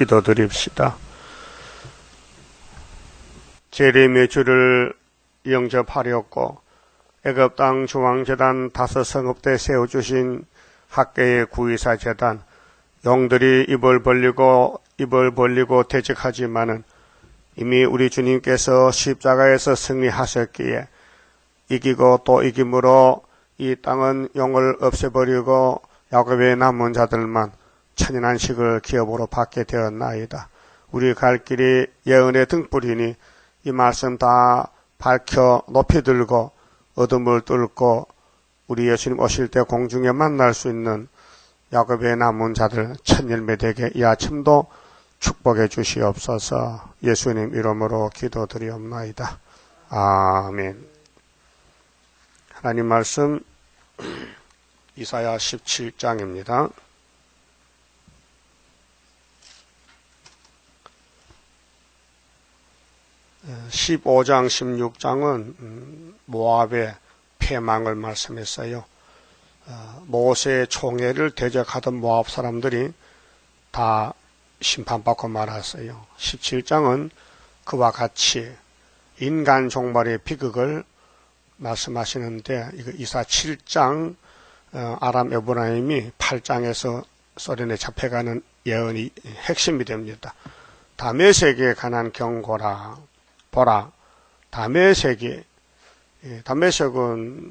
기도드립시다. 재림의 주를 영접하려고 애굽 땅 중앙재단 5성읍대 세워주신 학계의 구의사 재단, 영들이 입을 벌리고 퇴직하지만은 이미 우리 주님께서 십자가에서 승리하셨기에 이기고 또 이김으로 이 땅은 영을 없애버리고 야곱의 남은 자들만 천연한식을 기업으로 받게 되었나이다. 우리 갈 길이 예언의 등불이니 이 말씀 다 밝혀 높이 들고 어둠을 뚫고 우리 예수님 오실 때 공중에 만날 수 있는 야곱의 남은 자들 천열매 되게 이 아침도 축복해 주시옵소서. 예수님 이름으로 기도드리옵나이다. 아멘. 하나님 말씀 이사야 17장입니다. 15장, 16장은 모압의 패망을 말씀했어요. 모세의 총애를 대적하던 모압 사람들이 다 심판받고 말았어요. 17장은 그와 같이 인간 종말의 비극을 말씀하시는데 이사 7장 아람 에브라임이 8장에서 소련에 잡혀가는 예언이 핵심이 됩니다. 다메섹에 관한 경고라. 보라, 다메섹은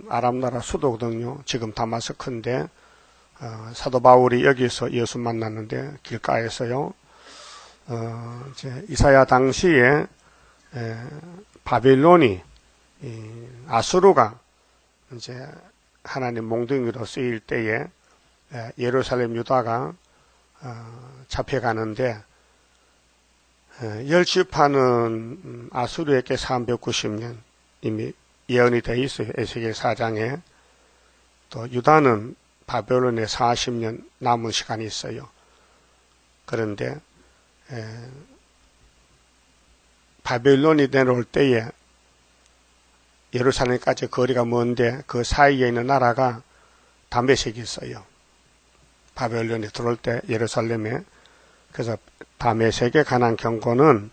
아람 나라 수도거든요. 지금 다마스크인데 사도 바울이 여기서 예수 만났는데 길가에서요. 이제 이사야 당시에 바빌론이 아수르가 이제 하나님 몽둥이로 쓰일 때에 예루살렘 유다가 잡혀가는데 멸집하는 아수르에게 390년 이미 예언이 되어 있어요. 에스겔 4장에. 또 유다는 바벨론에 40년 남은 시간이 있어요. 그런데 바벨론이 내려올 때에 예루살렘까지 거리가 먼데 그 사이에 있는 나라가 다메섹이 있어요. 바벨론이 들어올 때 예루살렘에. 그래서 다메섹에 관한 경고는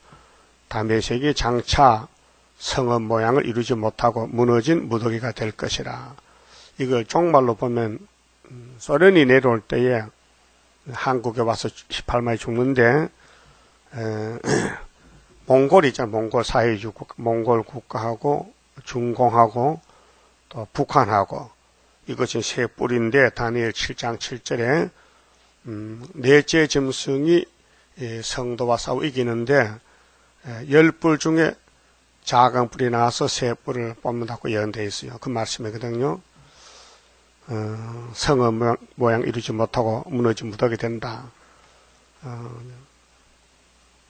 다메섹이 장차 성읍 모양을 이루지 못하고 무너진 무더기가 될 것이라. 이걸 종말로 보면 소련이 내려올 때에 한국에 와서 18만이 죽는데 몽골이 있잖아요. 몽골 사회주의 몽골 국가하고 중공하고 또 북한하고 이것이 세 뿔인데 다니엘 7장 7절에 넷째 짐승이 성도와 싸워 이기는데 10뿔 중에 작은 뿔이 나와서 세 뿔을 뽑는다고 예언되어 있어요. 그 말씀이거든요. 성읍 모양 이루지 못하고 무너진 무더기 된다.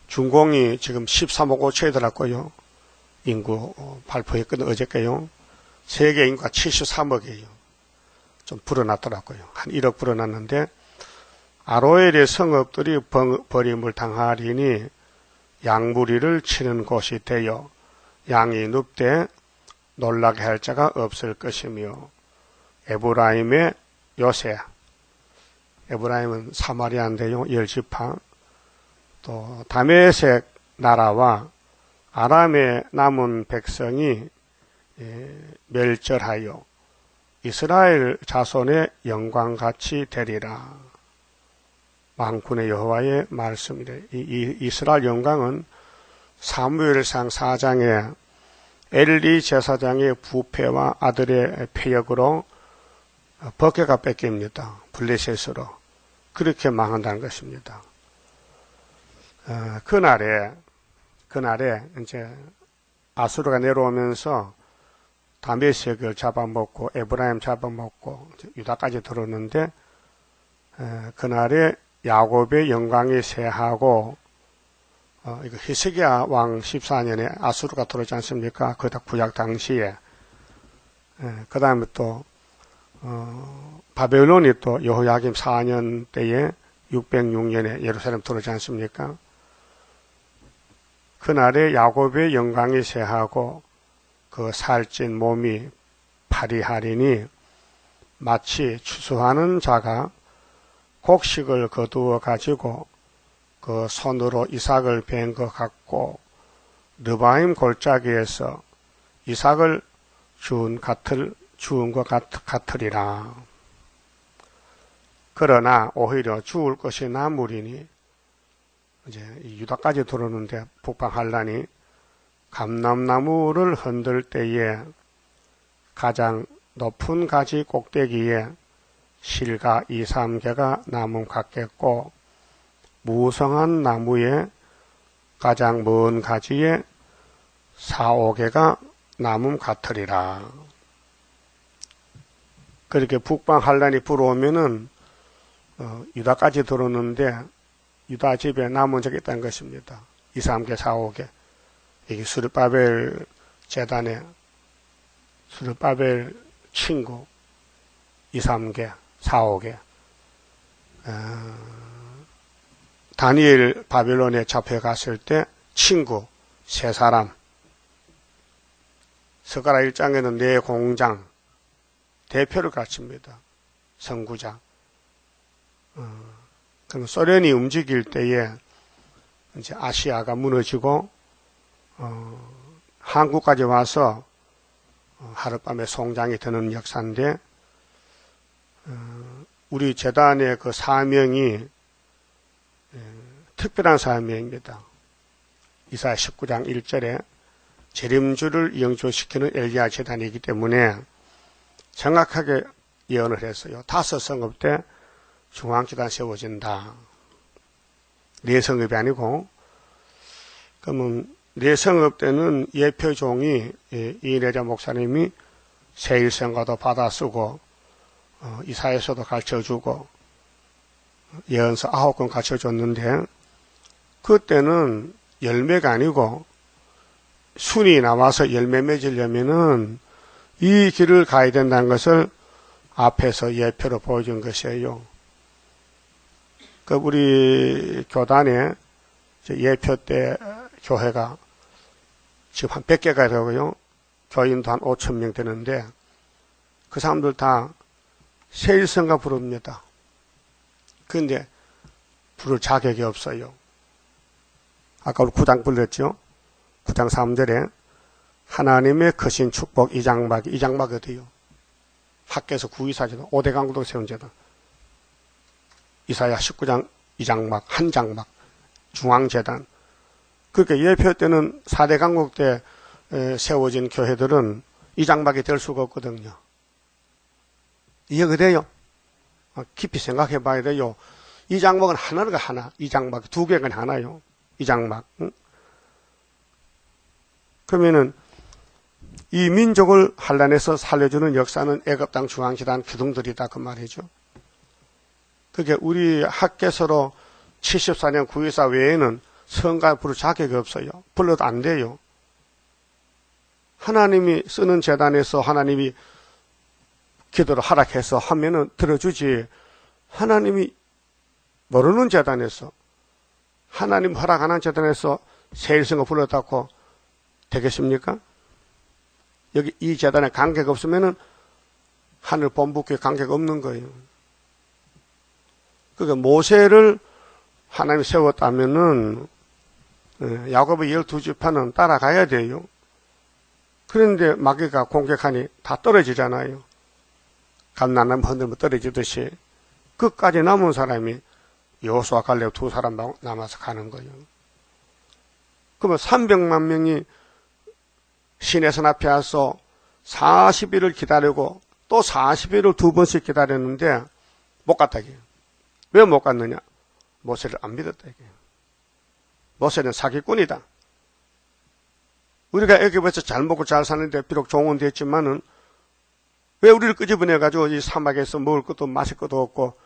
중공이 지금 13억 5천이더라고요. 인구 발표했거든요. 어저께요. 세계 인구가 73억이에요. 좀 불어났더라고요. 한 1억 불어났는데 아로엘의 성읍들이 버림을 당하리니 양무리를 치는 곳이 되어 양이 눕되 놀라게 할 자가 없을 것이며 에브라임의 요새, 에브라임은 사마리아인데요. 10지파. 또 다메섹 나라와 아람의 남은 백성이 멸절하여 이스라엘 자손의 영광같이 되리라. 만군의 여호와의 말씀이래. 이 이스라엘 영광은 사무엘상 4장에 엘리 제사장의 부패와 아들의 폐역으로 법궤가 뺏깁니다. 블레셋으로. 그렇게 망한다는 것입니다. 그날에 이제 아수르가 내려오면서 다메섹을 잡아먹고 에브라임 잡아먹고 유다까지 들어오는데 그날에 야곱의 영광이 쇠하고 이거 히스기야 왕 14년에 아수르가 들어오지 않습니까? 그다 구약 당시에. 그 다음에 또 바벨론이 또 여호야김 4년 때에 606년에 예루살렘 들어오지 않습니까? 그날에 야곱의 영광이 쇠하고 그 살찐 몸이 파리하리니 마치 추수하는 자가 곡식을 거두어 가지고 그 손으로 이삭을 벤 것 같고 르바임 골짜기에서 이삭을 주운 것 같으리라. 그러나 오히려 죽을 것이 나무리니 이제 유다까지 들어오는데 북방 한란이 감람나무를 흔들 때에 가장 높은 가지 꼭대기에 실가 2, 3개가 나무 같겠고 무성한 나무에 가장 먼 가지에 4, 5개가 나무 같으리라. 그렇게 북방 한란이 불어오면은 유다까지 들어오는데 유다 집에 남은 적이 있다는 것입니다. 2, 3개, 4, 5개. 이게 스룹바벨 재단에 스룹바벨 친구 2, 3개, 4, 5개. 다니엘 바빌론에 잡혀갔을 때 친구 3사람. 스가랴 1장에는 네 공장 대표를 갖춥니다. 선구자. 그럼 소련이 움직일 때에 이제 아시아가 무너지고 한국까지 와서 하룻밤에 송장이 드는 역사인데 우리 재단의 그 사명이 특별한 사명입니다. 이사야 19장 1절에 재림주를 영조시키는 엘리야 재단이기 때문에 정확하게 예언을 했어요. 5 성읍 때 중앙재단 세워진다. 4 성읍이 아니고 그러면 4 성읍 때는 예표종이 이내자 목사님이 세일성가도 받아쓰고 이사에서도 가르쳐주고 예언서 9권 가르쳐줬는데 그때는 열매가 아니고 순이 나와서 열매 맺으려면은 이 길을 가야 된다는 것을 앞에서 예표로 보여준 것이에요. 그 우리 교단에 예표 때 교회가 지금 한 100개가 되고요. 교인도 한 5,000명 되는데 그 사람들 다 세일성가 부릅니다. 그런데 부를 자격이 없어요. 아까 우리 9장 불렀죠? 9장 3절에 하나님의 크신 축복 2장막 어디요? 학교에서 구의사제도 5대 강구도 세운 제도. 이사야 19장 2장막, 한 장막, 중앙재단. 그렇게 예표 때는 4대 강국 때 세워진 교회들은 이 장막이 될 수가 없거든요. 이해가 돼요? 깊이 생각해 봐야 돼요. 이 장막은 하나가 하나, 이 장막 2개가 하나요. 이 장막. 응? 그러면은 이 민족을 한란에서 살려주는 역사는 애굽 땅 중앙재단 기둥들이다 그 말이죠. 그게 우리 학계서로 74년 구의사 외에는 성가 부를 자격이 없어요. 불러도 안 돼요. 하나님이 쓰는 재단에서 하나님이 기도를 허락해서 하면은 들어주지. 하나님이 모르는 재단에서 하나님 허락 안 한 재단에서 세일성을 불렀다고 되겠습니까? 여기 이 재단에 관계가 없으면은 하늘 본부교회 관계가 없는 거예요. 그러니까 모세를 하나님이 세웠다면은 야곱의 12지파는 따라가야 돼요. 그런데 마귀가 공격하니 다 떨어지잖아요. 감난나무 흔들면 떨어지듯이 끝까지 남은 사람이 여호수아 갈렙 2 사람 남아서 가는 거예요. 그러면 300만 명이 시내산 앞에 와서 40일을 기다리고 또 40일을 2번씩 기다렸는데 못 갔다 이게. 왜 못 갔느냐? 모세를 안 믿었다 이게. 모세는 사기꾼이다. 우리가 애굽에서 잘 먹고 잘 사는데 비록 종은 됐지만은 왜 우리를 끄집어내가지고 이 사막에서 먹을 것도 마실 것도 없고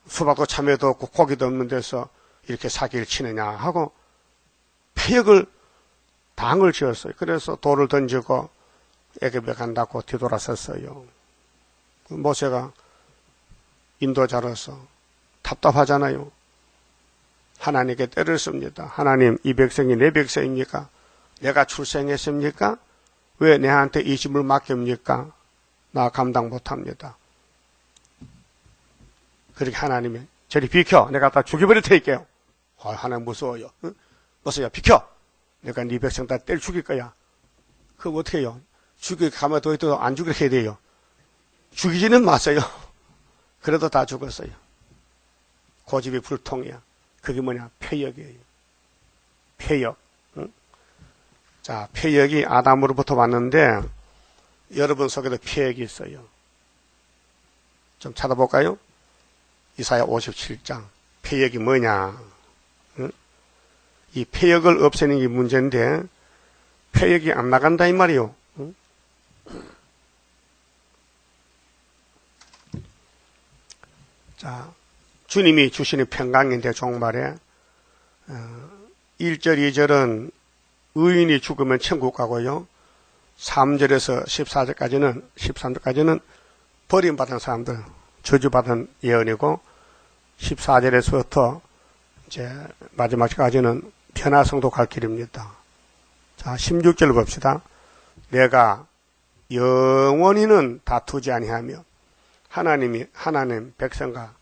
수박도 참외도 없고 고기도 없는 데서 이렇게 사기를 치느냐 하고 폐역을 당을 지었어요. 그래서 돌을 던지고 애굽에 간다고 뒤돌아섰어요. 모세가 인도자로서 답답하잖아요. 하나님께 때를 씁니다. 하나님, 이 백성이 내 백성입니까? 내가 출생했습니까? 왜 내한테 이 짐을 맡깁니까? 나 감당 못합니다. 그렇게 하나님이 저리 비켜. 내가 다 죽여버릴 테니까요. 하나님 무서워요. 무서워요. 비켜! 내가 네 백성 다 때려 죽일 거야. 그럼 어떻게 해요? 가만 둬도 안 죽이게 해야 돼요. 죽이지는 마세요. 그래도 다 죽었어요. 고집이 불통이야. 그게 뭐냐? 패역이에요. 패역. 응? 자, 패역이 아담으로부터 왔는데 여러분 속에도 패역이 있어요. 좀 찾아볼까요? 이사야 57장. 패역이 뭐냐? 응? 이 패역을 없애는 게 문제인데 패역이 안 나간다 이 말이요. 응? 자, 주님이 주시는 평강인데 종말에 1절 2절은 의인이 죽으면 천국 가고요. 3절에서 13절까지는 버림받은 사람들, 저주받은 예언이고 14절에서부터 이제 마지막까지는 변화성도 갈 길입니다. 자, 16절 봅시다. 내가 영원히는 다투지 아니하며 하나님 백성과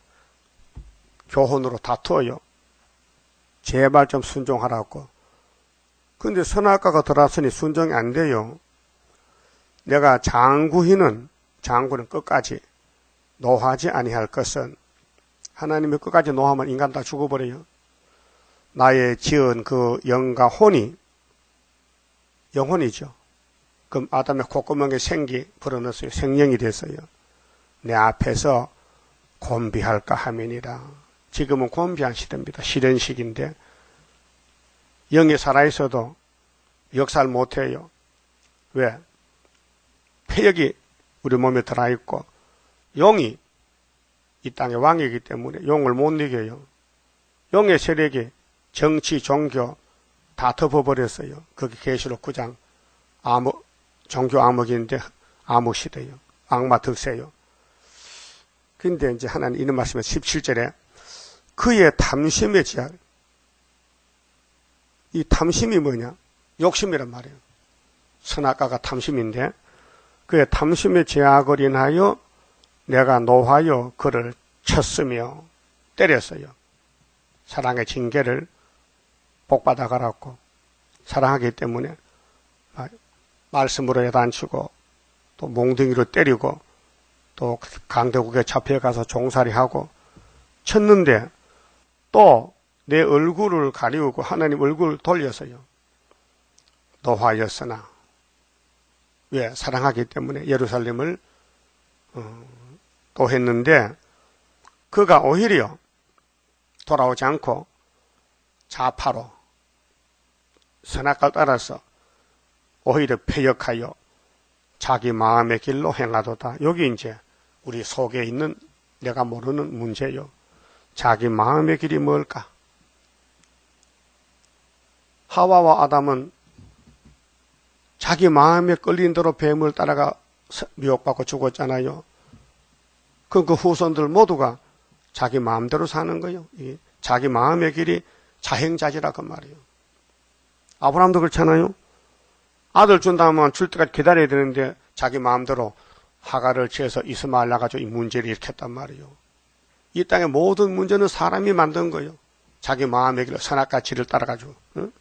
교훈으로 다투어요. 제발 좀 순종하라고. 근데 선악과가 들어왔으니 순종이 안 돼요. 내가 장구는 끝까지 노하지 아니할 것은 하나님이 끝까지 노하면 인간 다 죽어버려요. 나의 지은 그 영과 혼이 영혼이죠. 그럼 아담의 콧구멍에 생기 불어넣었어요. 생명이 됐어요. 내 앞에서 곤비할까 하면이라. 지금은 곤비한 시대입니다. 실현식인데 영이 살아있어도 역사를 못해요. 왜? 폐역이 우리 몸에 들어있고 용이 이 땅의 왕이기 때문에 용을 못 이겨요. 용의 세력이 정치, 종교 다 덮어버렸어요. 그게 계시록 9장 종교 암흑인데 암흑시대요. 악마 득세요. 근데 이제 하나님 이런 말씀은 17절에 그의 탐심의 제약. 이 탐심이 뭐냐? 욕심이란 말이에요. 선악과가 탐심인데 그의 탐심의 제약을 인하여 내가 노하여 그를 쳤으며 때렸어요. 사랑의 징계를 복받아 가라고. 사랑하기 때문에 말씀으로 야단치고 또 몽둥이로 때리고 또 강대국에 잡혀가서 종살이하고 쳤는데 또 내 얼굴을 가리우고 하나님 얼굴을 돌렸어요. 노하였으나 왜? 사랑하기 때문에 예루살렘을 또 했는데 그가 오히려 돌아오지 않고 좌파로 선악과를 따라서 오히려 패역하여 자기 마음의 길로 행하도다. 여기 이제 우리 속에 있는 내가 모르는 문제요. 자기 마음의 길이 뭘까? 하와와 아담은 자기 마음에 끌린 대로 뱀을 따라가 미혹받고 죽었잖아요. 그 후손들 모두가 자기 마음대로 사는 거예요. 자기 마음의 길이 자행자지라 그 말이에요. 아브라함도 그렇잖아요. 아들 준다면 줄 때까지 기다려야 되는데 자기 마음대로 하가를 취해서 이스마엘 나가지고 이 문제를 일으켰단 말이에요. 이 땅의 모든 문제는 사람이 만든 거예요. 자기 마음의 길로 선악과 지를 따라가지고. 응?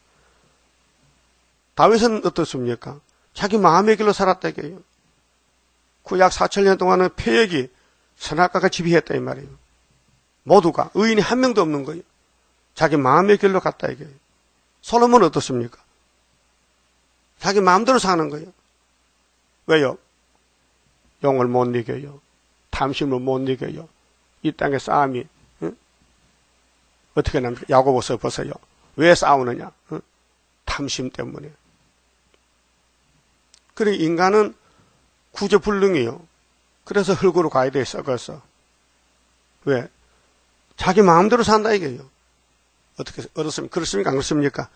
다윗은 어떻습니까? 자기 마음의 길로 살았다 이거예요. 구약 4,000년 동안은 패역이 선악과가 지배했다 이 말이에요. 모두가 의인이 한 명도 없는 거예요. 자기 마음의 길로 갔다 이거예요. 솔로몬은 어떻습니까? 자기 마음대로 사는 거예요. 왜요? 용을 못 이겨요. 탐심을 못 이겨요. 이 땅의 싸움이 응? 어떻게 납니까? 야고보서 보세요. 왜 싸우느냐? 응? 탐심 때문에. 그래 인간은 구제불능이에요. 그래서 흙으로 가야 돼 썩어서. 왜? 자기 마음대로 산다 이게요. 어떻게 어떻습니까? 그렇습니까? 안 그렇습니까?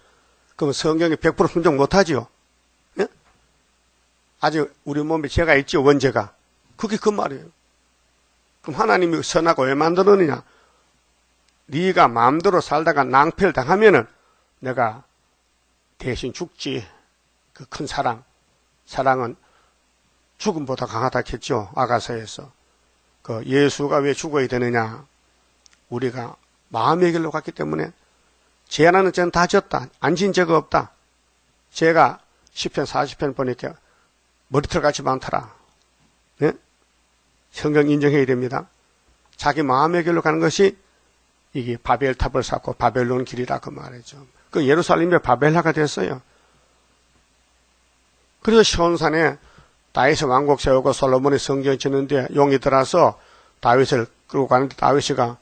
그럼 성경이 100% 순종 못하지요. 예? 아직 우리 몸에 죄가 있지요. 원죄가. 그게 그 말이에요. 그럼 하나님이 선하고 왜 만들었느냐? 네가 마음대로 살다가 낭패를 당하면은 내가 대신 죽지. 그 큰 사랑은 죽음보다 강하다 했죠. 아가서에서. 그 예수가 왜 죽어야 되느냐? 우리가 마음의 길로 갔기 때문에 죄하는 죄는 다 졌다. 안 진 죄가 없다. 죄가 10편 40편 보니까 머리털같이 많더라. 네? 성경 인정해야 됩니다. 자기 마음의 길로 가는 것이 이게 바벨탑을 쌓고 바벨론 길이라 그 말이죠. 그 예루살렘이 바벨라가 됐어요. 그래서 시온산에 다윗의 왕국 세우고 솔로몬이 성전 짓는데 용이 들어서 다윗을 끌고 가는데 다윗이가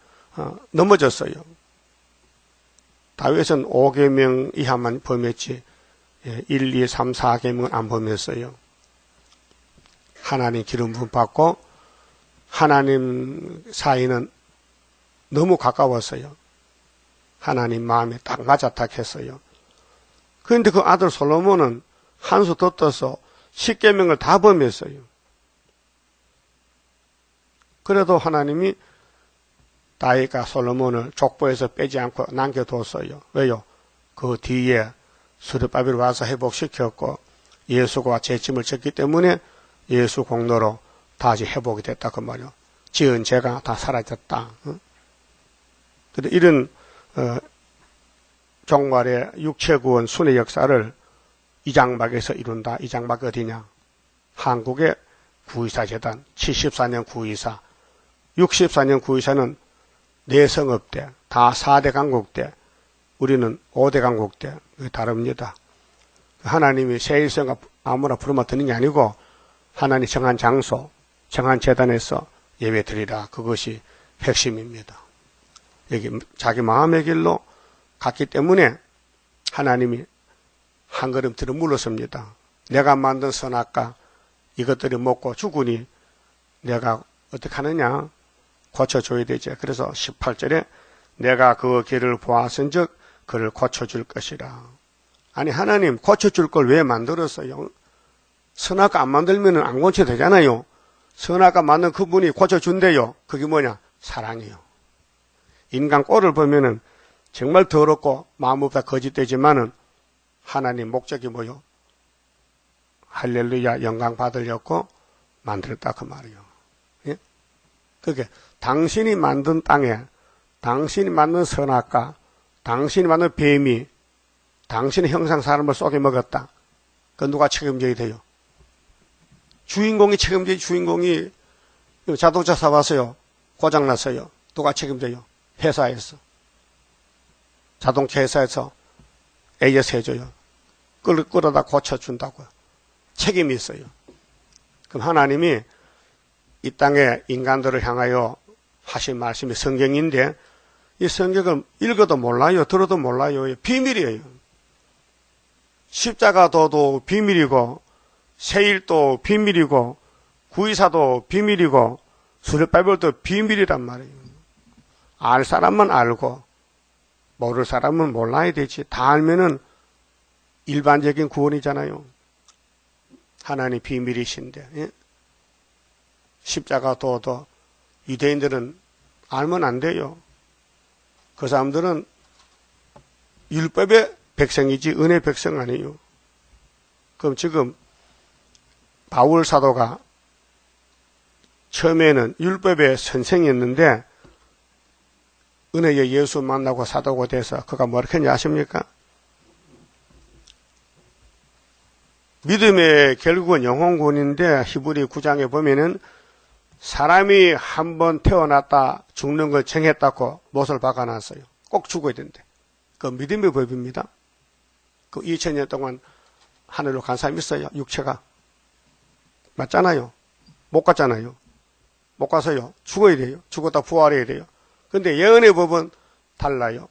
넘어졌어요. 다윗은 5계명 이하만 범했지 1, 2, 3, 4계명은 안 범했어요. 하나님 기름 부음 받고 하나님 사이는 너무 가까웠어요. 하나님 마음에 딱 맞아탁했어요. 그런데 그 아들 솔로몬은 한 수 더 떠서 10계명을 다 범했어요. 그래도 하나님이 다윗과 솔로몬을 족보에서 빼지 않고 남겨뒀어요. 왜요? 그 뒤에 수르바벨이 와서 회복시켰고 예수가 죄짐을 졌기 때문에 예수 공로로 다시 회복이 됐다 그 말이요. 지은 죄가 다 사라졌다. 그런데 이런 종말의 육체구원 순회 역사를 이장막에서 이룬다. 이장막이 어디냐? 한국의 구의사 재단 74년 구의사 64년 구의사는 내성업 때, 다 4대 강국 때, 우리는 5대 강국 때 다릅니다. 하나님이 세일성가 아무나 부르면 드는 게 아니고 하나님 정한 장소, 정한 재단에서 예배 드리라. 그것이 핵심입니다. 여기 자기 마음의 길로 갔기 때문에 하나님이 한 걸음 들어 물러섭니다. 내가 만든 선악과 이것들이 먹고 죽으니 내가 어떻게 하느냐? 고쳐줘야 되죠. 그래서 18절에 내가 그 길을 보았은즉 그를 고쳐줄 것이라. 아니 하나님 고쳐줄 걸 왜 만들었어요? 선악과 안 만들면 안 고쳐 되잖아요. 선악과 만든 그분이 고쳐준대요. 그게 뭐냐? 사랑이요. 인간 꼴을 보면은 정말 더럽고 마음보다 거짓되지만은 하나님 목적이 뭐요? 할렐루야 영광 받으려고 만들었다 그 말이요. 예? 그게 당신이 만든 땅에 당신이 만든 선악과 당신이 만든 뱀이 당신의 형상 사람을 쏘게 먹었다. 그건 누가 책임져야 돼요? 주인공이 책임져야. 주인공이 자동차 사왔어요. 고장났어요. 누가 책임져요? 회사에서. 자동차 회사에서 AS 해줘요. 끌어다 고쳐준다고요. 책임이 있어요. 그럼 하나님이 이 땅에 인간들을 향하여 하신 말씀이 성경인데 이 성경을 읽어도 몰라요. 들어도 몰라요. 비밀이에요. 십자가도도 비밀이고 세일도 비밀이고 구의사도 비밀이고 수레바벨도 비밀이란 말이에요. 알 사람만 알고 모를 사람은 몰라야 되지. 다 알면은 일반적인 구원이잖아요. 하나님 비밀이신데 예? 십자가도도 유대인들은 알면 안 돼요. 그 사람들은 율법의 백성이지 은혜 백성 아니에요. 그럼 지금 바울 사도가 처음에는 율법의 선생이었는데 은혜의 예수 만나고 사도가 돼서 그가 뭐라고 했는지 아십니까? 믿음의 결국은 영혼구원인데 히브리 9장에 보면은 사람이 한번 태어났다 죽는 걸 정했다고 못을 박아놨어요. 꼭 죽어야 된대. 그 믿음의 법입니다. 그 2000년 동안 하늘로 간 사람이 있어요. 육체가. 맞잖아요. 못 갔잖아요. 못 가서요. 죽어야 돼요. 죽었다 부활해야 돼요. 근데 예언의 법은 달라요.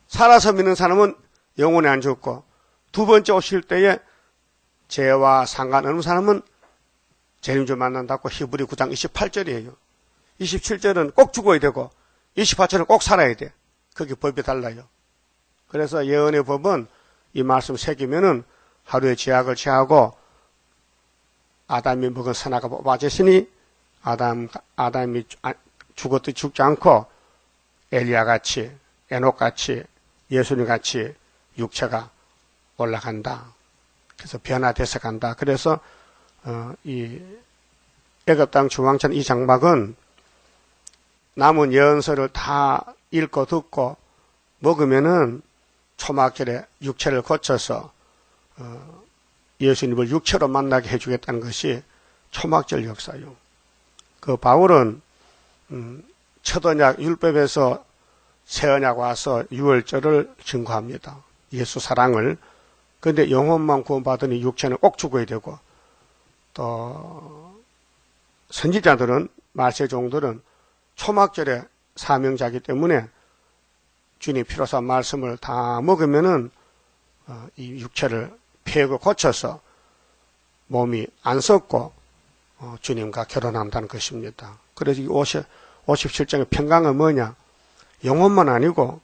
살아서 믿는 사람은 영원히 안 죽고 두 번째 오실 때에 죄와 상관없는 사람은 재림주 만난다고 히브리 9장 28절이에요. 27절은 꼭 죽어야 되고 28절은 꼭 살아야 돼. 그게 법이 달라요. 그래서 예언의 법은 이 말씀 새기면은 하루에 죄악을 취하고 아담이 먹은 선악과 뽑아졌으니 아담이 죽어도 죽지 않고 엘리야같이 에녹같이 예수님같이 육체가 올라간다. 그래서 변화돼서 간다. 그래서 이 애굽 땅 주왕천 이 장막은 남은 예언서를 다 읽고 듣고 먹으면은 초막절에 육체를 거쳐서 예수님을 육체로 만나게 해주겠다는 것이 초막절 역사요. 그 바울은 첫 언약 율법에서 새 언약 와서 유월절을 증거합니다. 예수 사랑을. 그런데 영혼만 구원받으니 육체는 꼭 죽어야 되고, 또 선지자들은, 말세종들은 초막절에 사명자이기 때문에 주님 피로서 말씀을 다 먹으면은 이 육체를 폐역을 고쳐서 몸이 안 썩고 주님과 결혼한다는 것입니다. 그래서 이 57장의 평강은 뭐냐? 영혼만 아니고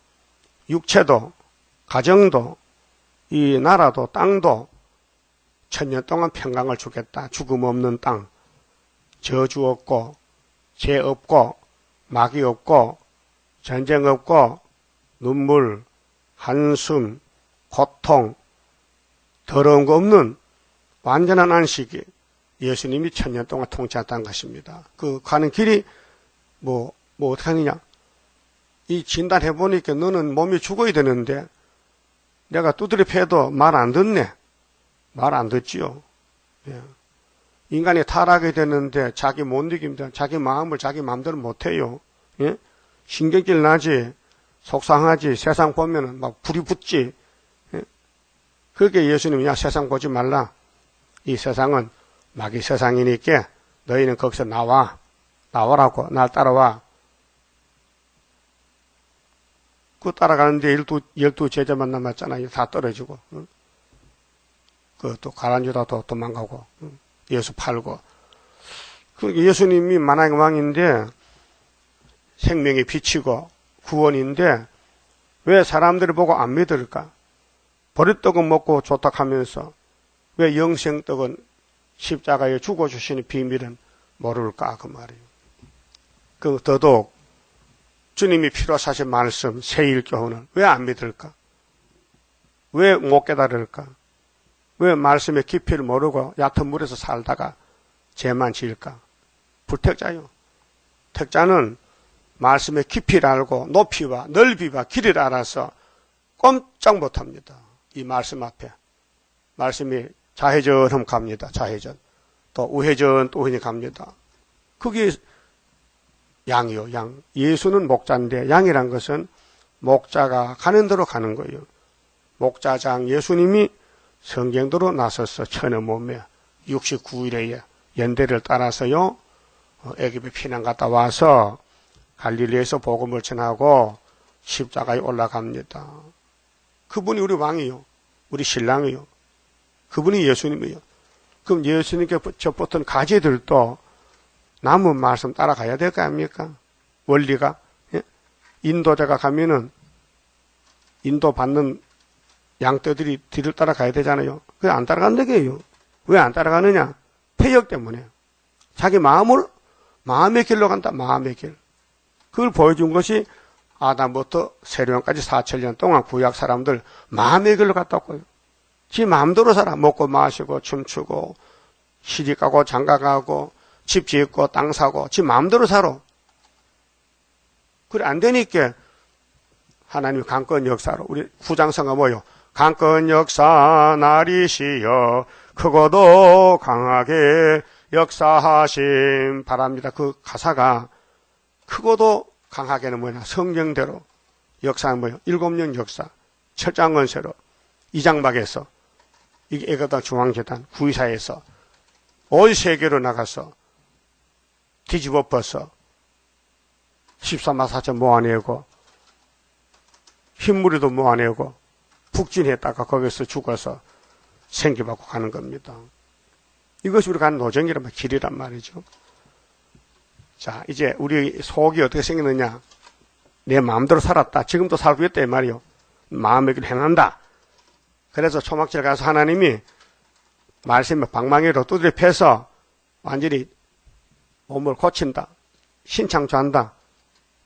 육체도, 가정도, 이 나라도, 땅도 천년 동안 평강을 주겠다. 죽음 없는 땅, 저주 없고, 죄 없고, 마귀 없고, 전쟁 없고, 눈물, 한숨, 고통, 더러운 거 없는 완전한 안식이 예수님이 천년 동안 통치했다는 것입니다. 그 가는 길이 뭐 어떻게 하느냐? 이 진단해보니까 너는 몸이 죽어야 되는데 내가 두드려 패도 말 안 듣네. 말 안 듣지요. 예. 인간이 타락이 되는데 자기 못 이깁니다. 자기 마음을 자기 마음대로 못해요. 예? 신경질 나지, 속상하지, 세상 보면은 막 불이 붙지. 예? 그렇게 예수님이 야 세상 보지 말라. 이 세상은 마귀 세상이니까 너희는 거기서 나와라고, 날 따라와. 그 따라가는데 12 제자만 남았잖아요. 다 떨어지고. 응? 또 가라앉으다 도망가고, 응? 예수 팔고. 그러니까 예수님이 만왕의 왕인데 생명의 빛이고 구원인데 왜 사람들이 보고 안 믿을까? 버릇떡은 먹고 좋다 하면서 왜 영생떡은 십자가에 죽어주시는 비밀은 모를까 그 말이에요. 그 더더욱 주님이 피로 사신 말씀 세일교훈을 왜 안 믿을까? 왜 못 깨달을까? 왜 말씀의 깊이를 모르고 얕은 물에서 살다가 죄만 지을까? 불택자요. 택자는 말씀의 깊이를 알고 높이와 넓이와 길이를 알아서 꼼짝 못합니다. 이 말씀 앞에. 말씀이 좌회전 갑니다. 좌회전. 또 우회전 또 우회전 갑니다. 그게 양이요. 양. 예수는 목자인데 양이란 것은 목자가 가는 대로 가는 거예요. 목자장 예수님이 성경도로 나서서 천의 몸에 69일의 연대를 따라서요. 애굽에 피난 갔다 와서 갈릴리에서 복음을 전하고 십자가에 올라갑니다. 그분이 우리 왕이요. 우리 신랑이요. 그분이 예수님이요. 그럼 예수님께 접붙은 가지들도 남은 말씀 따라가야 될 거 아닙니까? 원리가. 예? 인도자가 가면은 인도 받는 양떼들이 뒤를 따라가야 되잖아요. 그게 안 따라간다게요. 왜 안 따라가느냐? 폐역 때문에. 자기 마음의 길로 간다. 마음의 길. 그걸 보여준 것이 아담부터 세례원까지 4,000년 동안 구약 사람들 마음의 길로 갔다고요. 지 마음대로 살아. 먹고 마시고 춤추고 시집가고 장가가고 집 짓고 땅 사고 지 마음대로 살아. 그래 안 되니까 하나님의 강권 역사로 우리 구장성가 뭐요? 강권 역사 나리시여 크고도 강하게 역사하심 바랍니다. 그 가사가 크고도 강하게는 뭐냐? 성경대로 역사는 뭐예요? 7년 역사 철장건세로 이장막에서 이게 애가당 중앙재단 구의사에서 온 세계로 나가서 뒤집어 엎어서 14만 4천 모아내고 흰무리도 모아내고 북진했다가 거기서 죽어서 생기받고 가는 겁니다. 이것이 우리가 가는 노정이란 말, 길이란 말이죠. 자, 이제 우리 속이 어떻게 생겼느냐? 내 마음대로 살았다. 지금도 살고 있다 이 말이요. 마음의 길을 행한다. 그래서 초막절 가서 하나님이 말씀의 방망이로 두드려 패서 완전히 몸을 고친다. 신창조한다.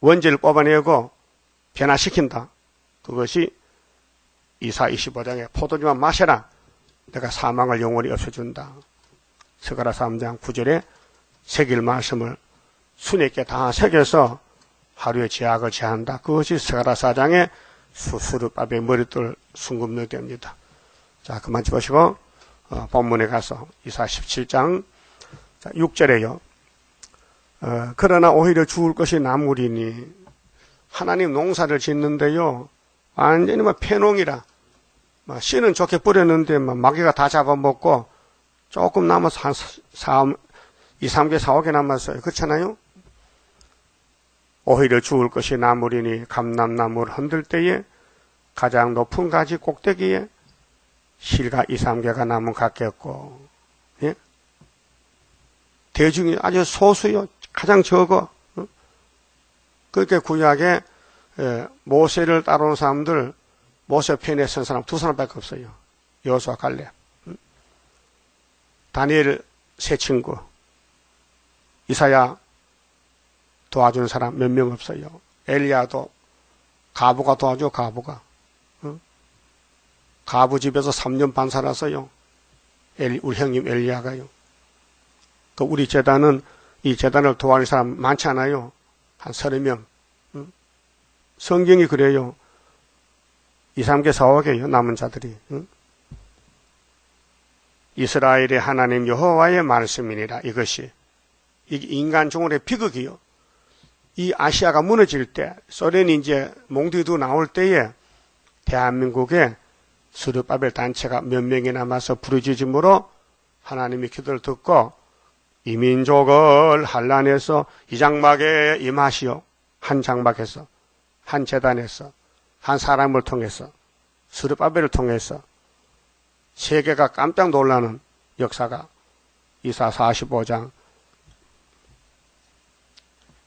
원죄를 뽑아내고 변화시킨다. 그것이 이사 25장에 포도주만 마셔라. 내가 사망을 영원히 없애준다. 스가랴 3장 9절에 새길 말씀을 순에게 다 새겨서 하루의 죄악을 제한다. 그것이 스가랴 4장의 수르밥의 머릿돌 순금이 됩니다. 자, 그만 집으시고 본문에 가서 이사 17장 6절에요. 그러나 오히려 죽을 것이 나물이니 하나님 농사를 짓는데요. 완전히 폐농이라 씨는 좋게 뿌렸는데 마귀가 다 잡아먹고 조금 남아서 한 2, 3개, 4, 5개 남았어요. 그렇잖아요? 오히려 죽을 것이 나물이니 감람나무를 흔들 때에 가장 높은 가지 꼭대기에 실가 2, 3개가 남은 같겠고, 예? 대중이 아주 소수요. 가장 적어. 그렇게 구약에 모세를 따라온 사람들, 모세 편에 선 사람 2사람밖에 없어요. 여호수아, 갈렙. 다니엘 세 친구, 이사야 도와준 사람 몇 명 없어요. 엘리야도 가부가 도와줘, 가부가. 가부 집에서 3년 반 살았어요. 우리 형님 엘리야가요. 우리 재단은 이 재단을 도와줄 사람 많지 않아요. 한 30명. 성경이 그래요. 2, 3개, 4, 5개요. 남은 자들이. 이스라엘의 하나님 여호와의 말씀이니라. 이것이. 이게 인간 종을의 비극이요. 이 아시아가 무너질 때, 소련이 이제 몽디도 나올 때에 대한민국에 스룹바벨 단체가 몇 명이 남아서 부르짖음으로 하나님의 기도를 듣고 이 민족을 환난에서 이 장막에 임하시오. 한 장막에서, 한 재단에서, 한 사람을 통해서, 스룹바벨을 통해서 세계가 깜짝 놀라는 역사가 이사 45장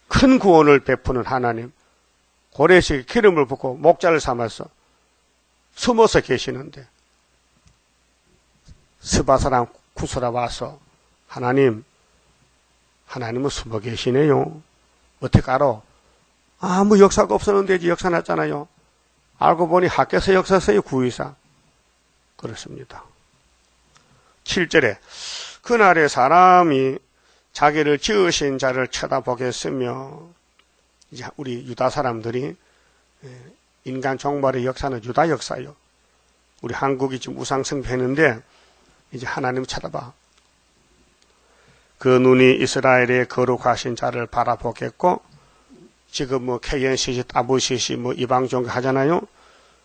큰 구원을 베푸는 하나님, 고레식에 기름을 붓고 목자를 삼아서 숨어서 계시는데 스바 사람 구스라 와서 하나님은 숨어 계시네요. 어떻게 알아? 아무 역사가 없었는데 이제 역사 났잖아요. 알고 보니 학교에서 역사서요. 구의사. 그렇습니다. 7절에 그날에 사람이 자기를 지으신 자를 쳐다보겠으며, 이제 우리 유다 사람들이 인간 종말의 역사는 유다 역사요. 우리 한국이 지금 우상숭배했는데 이제 하나님 쳐다봐. 그 눈이 이스라엘의 거룩하신 자를 바라보겠고, 지금 KNCC, WCC 이방 종교 하잖아요.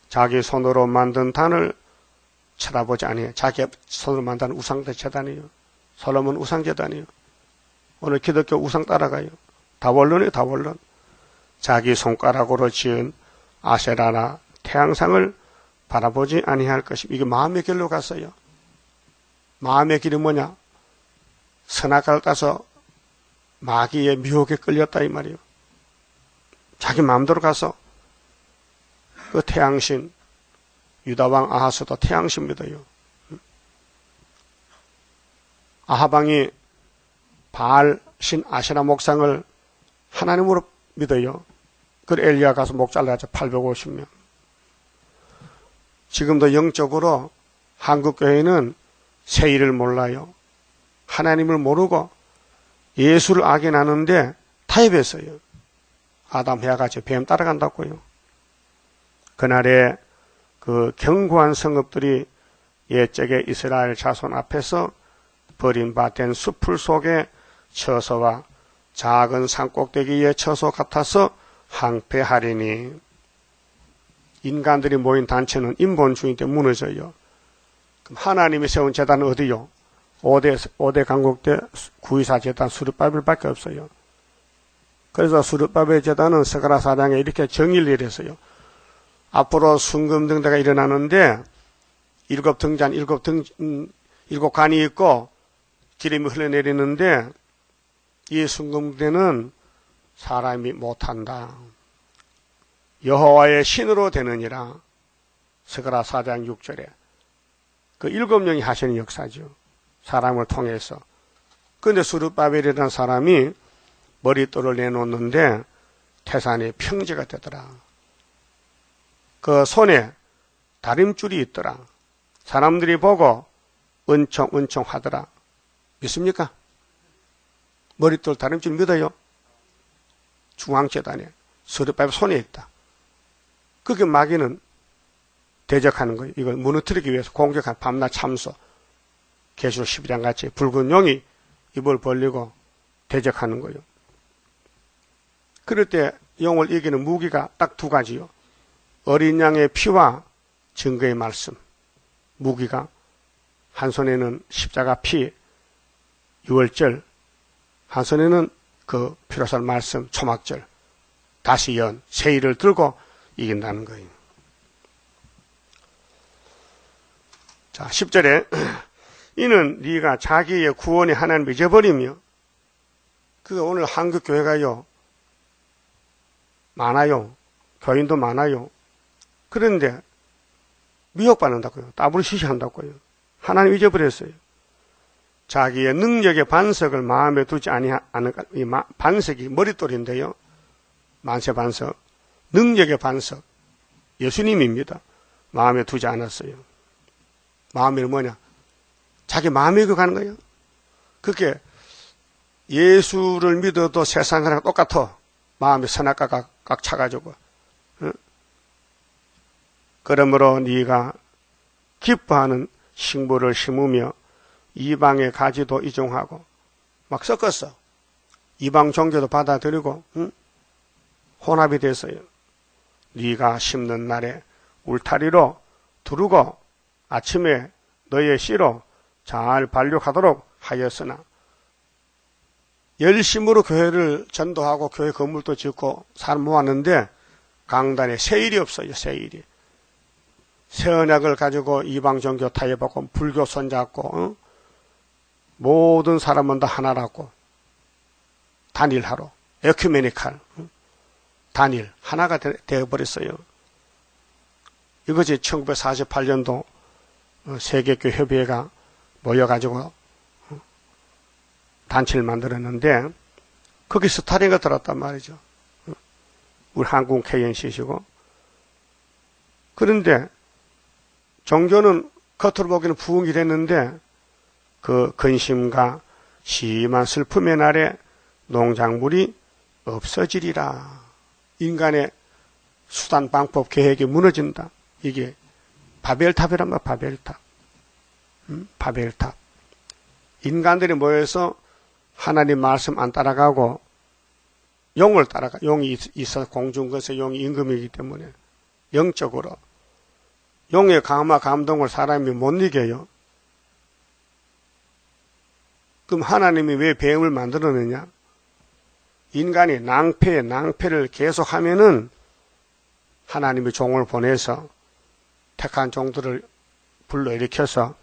자기 손으로 만든 단을 쳐다보지 아니에요. 자기 손으로 만든 우상대 재단이에요. 솔로몬 우상재단이에요. 오늘 기독교 우상 따라가요. 다원론이에요, 다원론. 자기 손가락으로 지은 아세라나 태양상을 바라보지 아니할 것이고, 이게 마음의 길로 갔어요. 마음의 길이 뭐냐? 선악과를 따서 마귀의 미혹에 끌렸다 이 말이에요. 자기 마음대로 가서 그 태양신, 유다왕 아하스도 태양신 믿어요. 아하방이 바알신 아세라 목상을 하나님으로 믿어요. 그 엘리야 가서 목 잘라야죠. 850명. 지금도 영적으로 한국교회는 세일을 몰라요. 하나님을 모르고 예수를 악인하는데 타협했어요. 아담 해와같이 뱀 따라간다고요. 그날에 그 견고한 성읍들이 옛적의 이스라엘 자손 앞에서 버림받은 숲풀 속에 처소와 작은 산꼭대기의 처소 같아서 항폐하리니, 인간들이 모인 단체는 인본주의 때 무너져요. 그럼 하나님이 세운 재단은 어디요? 5대 강국대 구이사 재단 수르바벨밖에 없어요. 그래서 수르바벨 재단은 스가랴 4장에 이렇게 정의를 내렸어요. 앞으로 순금등대가 일어나는데 7등잔, 7간이 있고 기름이 흘러내리는데 이 순금대는 사람이 못한다. 여호와의 신으로 되느니라. 스가랴 4장 6절에 그 7명이 하시는 역사죠. 사람을 통해서. 그런데 수르바벨이라는 사람이 머릿돌을 내놓는데 태산이 평지가 되더라. 그 손에 다림줄이 있더라. 사람들이 보고 은총 하더라. 믿습니까? 머릿돌 다림줄 믿어요? 중앙재단에 수르바벨 손에 있다. 그게 마귀는 대적하는 거예요. 이걸 무너뜨리기 위해서 공격한 밤낮 참소. 계시록 12장 같이 붉은 용이 입을 벌리고 대적하는 거예요. 그럴 때 용을 이기는 무기가 딱 두 가지요. 어린 양의 피와 증거의 말씀. 무기가 한 손에는 십자가 피, 유월절, 한 손에는 그 피로 살 말씀, 초막절, 다시 연, 세일을 들고 이긴다는 거예요. 자, 10절에 이는 네가 자기의 구원의 하나님을 잊어버리며, 그 오늘 한국 교회가요 많아요. 교인도 많아요. 그런데 미혹받는다고요. 따블시시한다고요. 하나님 잊어버렸어요. 자기의 능력의 반석을 마음에 두지 아니하는, 이 반석이 머릿돌인데요. 만세 반석, 능력의 반석, 예수님입니다. 마음에 두지 않았어요. 마음에는 뭐냐? 자기 마음에 가는 거예요. 그게 예수를 믿어도 세상 사람과 똑같아. 마음에 선악과가 꽉 차가지고. 응? 그러므로 네가 기뻐하는 식물을 심으며 이방의 가지도 이종하고, 막 섞었어. 이방 종교도 받아들이고, 응? 혼합이 됐어요. 네가 심는 날에 울타리로 두르고 아침에 너의 씨로 잘 발육하도록 하였으나, 열심으로 교회를 전도하고 교회 건물도 짓고 사람 모았는데 강단에 세일이 없어요. 세일이. 새 언약을 가지고 이방 종교 타협하고 불교 손잡고, 모든 사람은 다 하나라고 단일하로 에큐메니칼, 단일 하나가 되어버렸어요. 이것이 1948년도 세계교회협의회가 모여가지고 단체를 만들었는데, 거기 스타링가 들었단 말이죠. 우리 한국 KNC시고. 그런데 종교는 겉으로 보기에는 부흥이 됐는데, 그 근심과 심한 슬픔의 날에 농작물이 없어지리라. 인간의 수단, 방법, 계획이 무너진다. 이게 바벨탑이란 말, 바벨탑. 바벨탑. 인간들이 모여서 하나님 말씀 안 따라가고 용을 따라가. 용이 있어 공중것에 용이 임금이기 때문에 영적으로 용의 감화 감동을 사람이 못 이겨요. 그럼 하나님이 왜 뱀을 만들었느냐? 인간이 낭패를 계속하면은 하나님이 종을 보내서 택한 종들을 불러일으켜서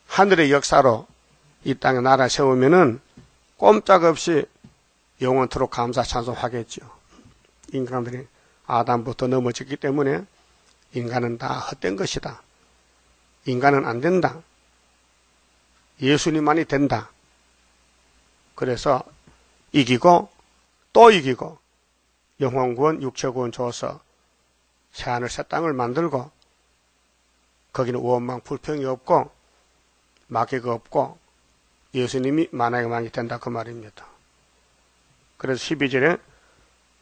하늘의 역사로 이 땅에 나라 세우면은 꼼짝없이 영원토록 감사 찬송하겠죠. 인간들이 아담부터 넘어졌기 때문에 인간은 다 헛된 것이다. 인간은 안 된다. 예수님만이 된다. 그래서 이기고 또 이기고 영혼구원, 육체구원 줘서 새하늘 새 땅을 만들고, 거기는 원망 불평이 없고 마귀가 없고 예수님이 만왕의 왕이 된다, 그 말입니다. 그래서 12절에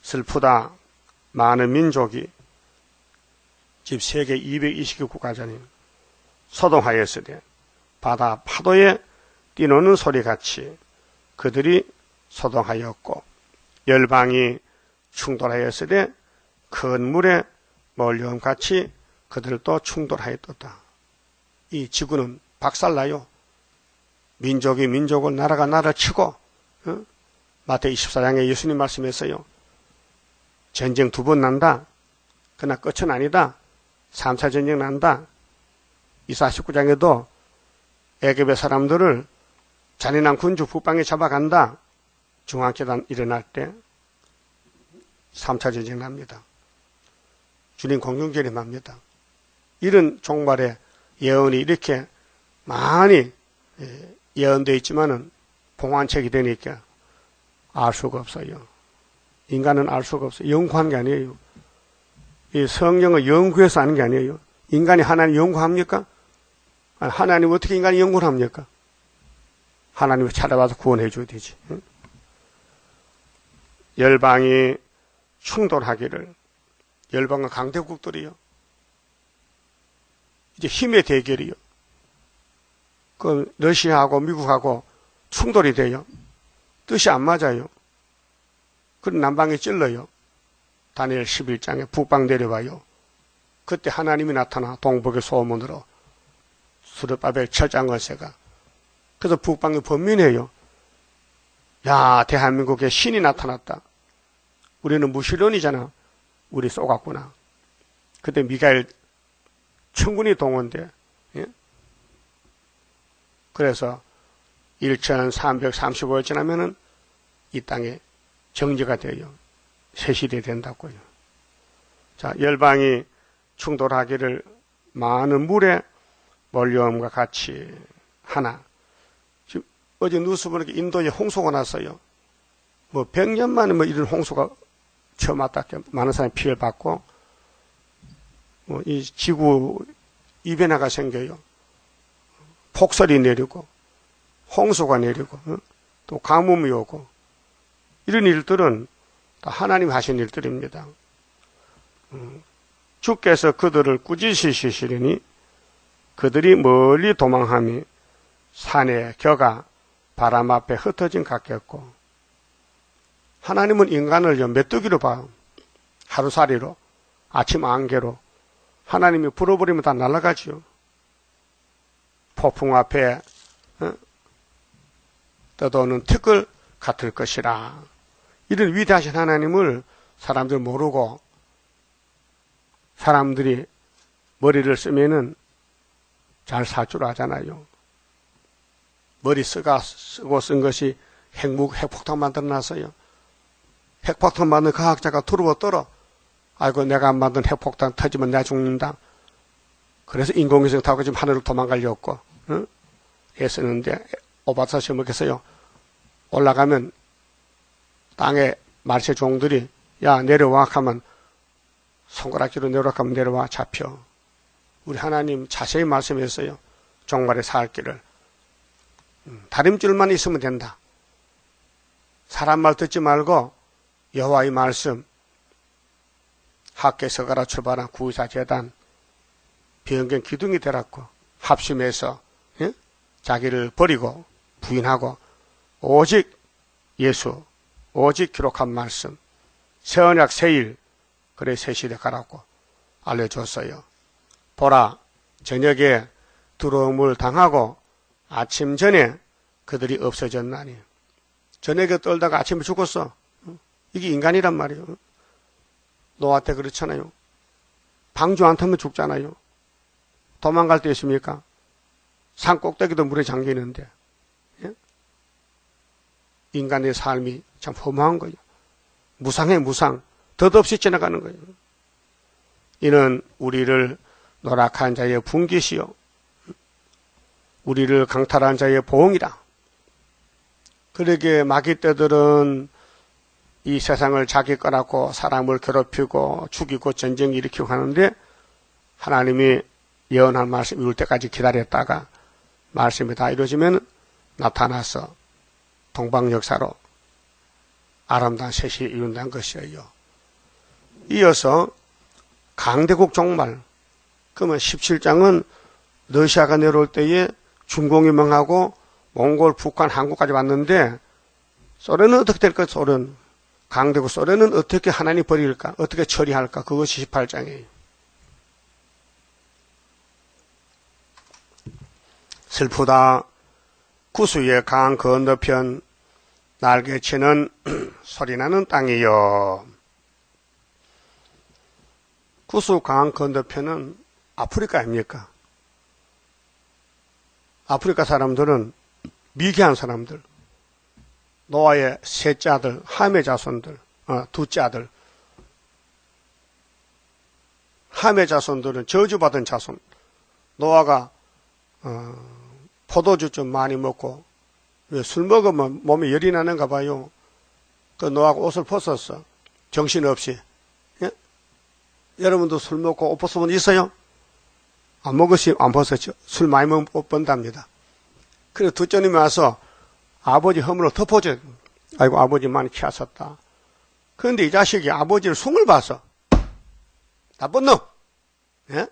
슬프다 많은 민족이 집 세계 229가전이 소동하였으되 바다 파도에 뛰노는 소리같이 그들이 소동하였고, 열방이 충돌하였으되 큰 물에 몰려옴같이 그들도 충돌하였도다. 이 지구는 박살나요. 민족이 민족을, 나라가 나라를 치고, 마태복음 24장에 예수님 말씀했어요. 전쟁 2번 난다. 그러나 끝은 아니다. 3차 전쟁 난다. 이사 19장에도 애굽의 사람들을 잔인한 군주 북방에 잡아간다. 중앙재단 일어날 때 3차 전쟁 납니다. 주님 공중재림합니다. 이런 종말의 예언이 이렇게 많이 예언되어 있지만은 봉환책이 되니까 알 수가 없어요. 인간은 알 수가 없어요. 연구한 게 아니에요. 이 성경을 연구해서 하는 게 아니에요. 인간이 하나님 연구합니까? 하나님 어떻게 인간이 연구를 합니까? 하나님을 찾아와서 구원해 줘야 되지. 열방이 충돌하기를 열방과 강대국들이요. 이제 힘의 대결이요. 그 러시아하고 미국하고 충돌이 돼요. 뜻이 안 맞아요. 그럼 남방이 찔러요. 다니엘 11장에 북방 내려와요. 그때 하나님이 나타나 동북의 소문으로 수르바벨 철장거세가. 그래서 북방이 번민해요. 야, 대한민국에 신이 나타났다. 우리는 무신론이잖아. 우리 쏘갔구나. 그때 미가엘 천군이 동원돼. 예? 그래서 1335일 지나면은 이 땅에 정지가 돼요. 새시대 된다고요. 자, 열방이 충돌하기를 많은 물에 몰려옴과 같이 하나. 지금 어제 뉴스 보니까 인도에 홍수가 났어요. 뭐 100년 만에 뭐 이런 홍수가 처음 왔다. 많은 사람이 피해를 받고, 뭐 이 지구 이변화가 생겨요. 폭설이 내리고, 홍수가 내리고, 또 가뭄이 오고, 이런 일들은 다 하나님 하신 일들입니다. 주께서 그들을 꾸짖으시리니 그들이 멀리 도망함이 산의 겨가 바람 앞에 흩어진 같겠고, 하나님은 인간을 메뚜기로 봐요. 하루살이로, 아침 안개로. 하나님이 불어버리면 다 날아가지요. 폭풍 앞에 떠도는 티끌 같을 것이라. 이런 위대하신 하나님을 사람들 모르고 사람들이 머리를 쓰면은 잘 살 줄 아잖아요. 머리 쓰고 쓴 것이 핵폭탄 만들어놨어요. 핵폭탄 만든 과학자가 두루버 떨어. 아이고, 내가 만든 핵폭탄 터지면 내가 죽는다. 그래서 인공위성 타고 지금 하늘을 도망가려고 애쓰는데, 오바사 시험에서요, 올라가면 땅에 말세 종들이 야, 내려와 하면 손가락질로 내려와 하면 내려와 잡혀. 우리 하나님 자세히 말씀했어요. 종말의 살 길을. 다림줄만 있으면 된다. 사람 말 듣지 말고 여호와의 말씀, 학계서가라 출발한 구의사재단, 비언경 기둥이 되라고 합심해서 자기를 버리고 부인하고 오직 예수, 오직 기록한 말씀, 새언약 새일, 그래 새시대 가라고 알려줬어요. 보라, 저녁에 두려움을 당하고 아침 전에 그들이 없어졌나니. 저녁에 떨다가 아침에 죽었어. 이게 인간이란 말이에요. 노아 때 그렇잖아요. 방주 안 타면 죽잖아요. 도망갈 때 있습니까? 산 꼭대기도 물에 잠기는데. 예? 인간의 삶이 참 허무한 거예요. 무상해 무상. 덧없이 지나가는 거예요. 이는 우리를 노락한 자의 분깃이요, 우리를 강탈한 자의 보응이라. 그러기에 마귀 떼들은 이 세상을 자기 거라고 사람을 괴롭히고 죽이고 전쟁 일으키고 하는데, 하나님이 예언한 말씀 이룰 때까지 기다렸다가 말씀이 다 이루어지면 나타나서 동방 역사로 아름다운 셋이 이룬다는 것이에요. 이어서 강대국 종말. 그러면 17장은 러시아가 내려올 때에 중공이 망하고 몽골, 북한, 한국까지 왔는데, 소련은 어떻게 될까? 소련. 강대국 소련은 어떻게 하나님 버릴까? 어떻게 처리할까? 그것이 18장이에요. 슬프다. 구수의 강 건너편 날개치는 소리나는 땅이요. 구수 강 건너편은 아프리카 아닙니까? 아프리카 사람들은 미개한 사람들, 노아의 셋째 아들, 함의 자손들, 둘째 아들. 함의 자손들은 저주받은 자손. 노아가 포도주 좀 많이 먹고, 술 먹으면 몸에 열이 나는가 봐요. 그 노아가 옷을 벗었어. 정신없이. 예? 여러분도 술 먹고 옷 벗은 분 있어요? 안 먹으시, 안 벗었죠. 술 많이 먹으면 옷 번답니다. 그래서 두째님이 와서 아버지 허물을 덮어줘요. 아이고, 아버지 많이 키웠었다. 그런데 이 자식이 아버지를 숭을 봐서 나쁜 놈. 예?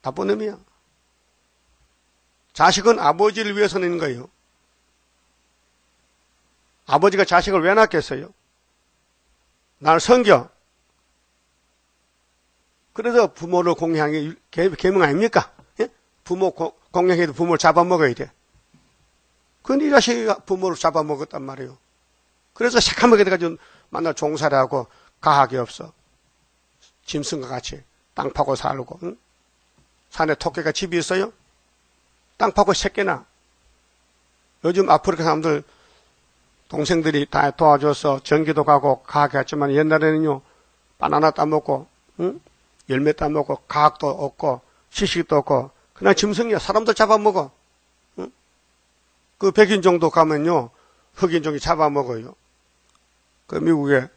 나쁜 놈이야. 자식은 아버지를 위해서 내는 거예요. 아버지가 자식을 왜 낳겠어요? 나를 섬겨. 그래서 부모를 공양이 계명 아닙니까? 예? 부모 공양해도 부모를 잡아먹어야 돼. 그건 이 자식이 부모를 잡아먹었단 말이에요. 그래서 새까맣게 돼가지고 만날 종살이 하고 가학이 없어. 짐승과 같이 땅 파고 살고. 응? 산에 토끼가 집이 있어요? 땅 파고 새끼나. 요즘 아프리카 사람들 동생들이 다 도와줘서 전기도 가고 가학이 했지만 옛날에는요 바나나 따먹고 응? 열매 따먹고 가학도 없고 시식도 없고 그냥 짐승이야. 사람도 잡아먹어. 응? 그 백인종도 가면요 흑인종이 잡아먹어요. 그 미국에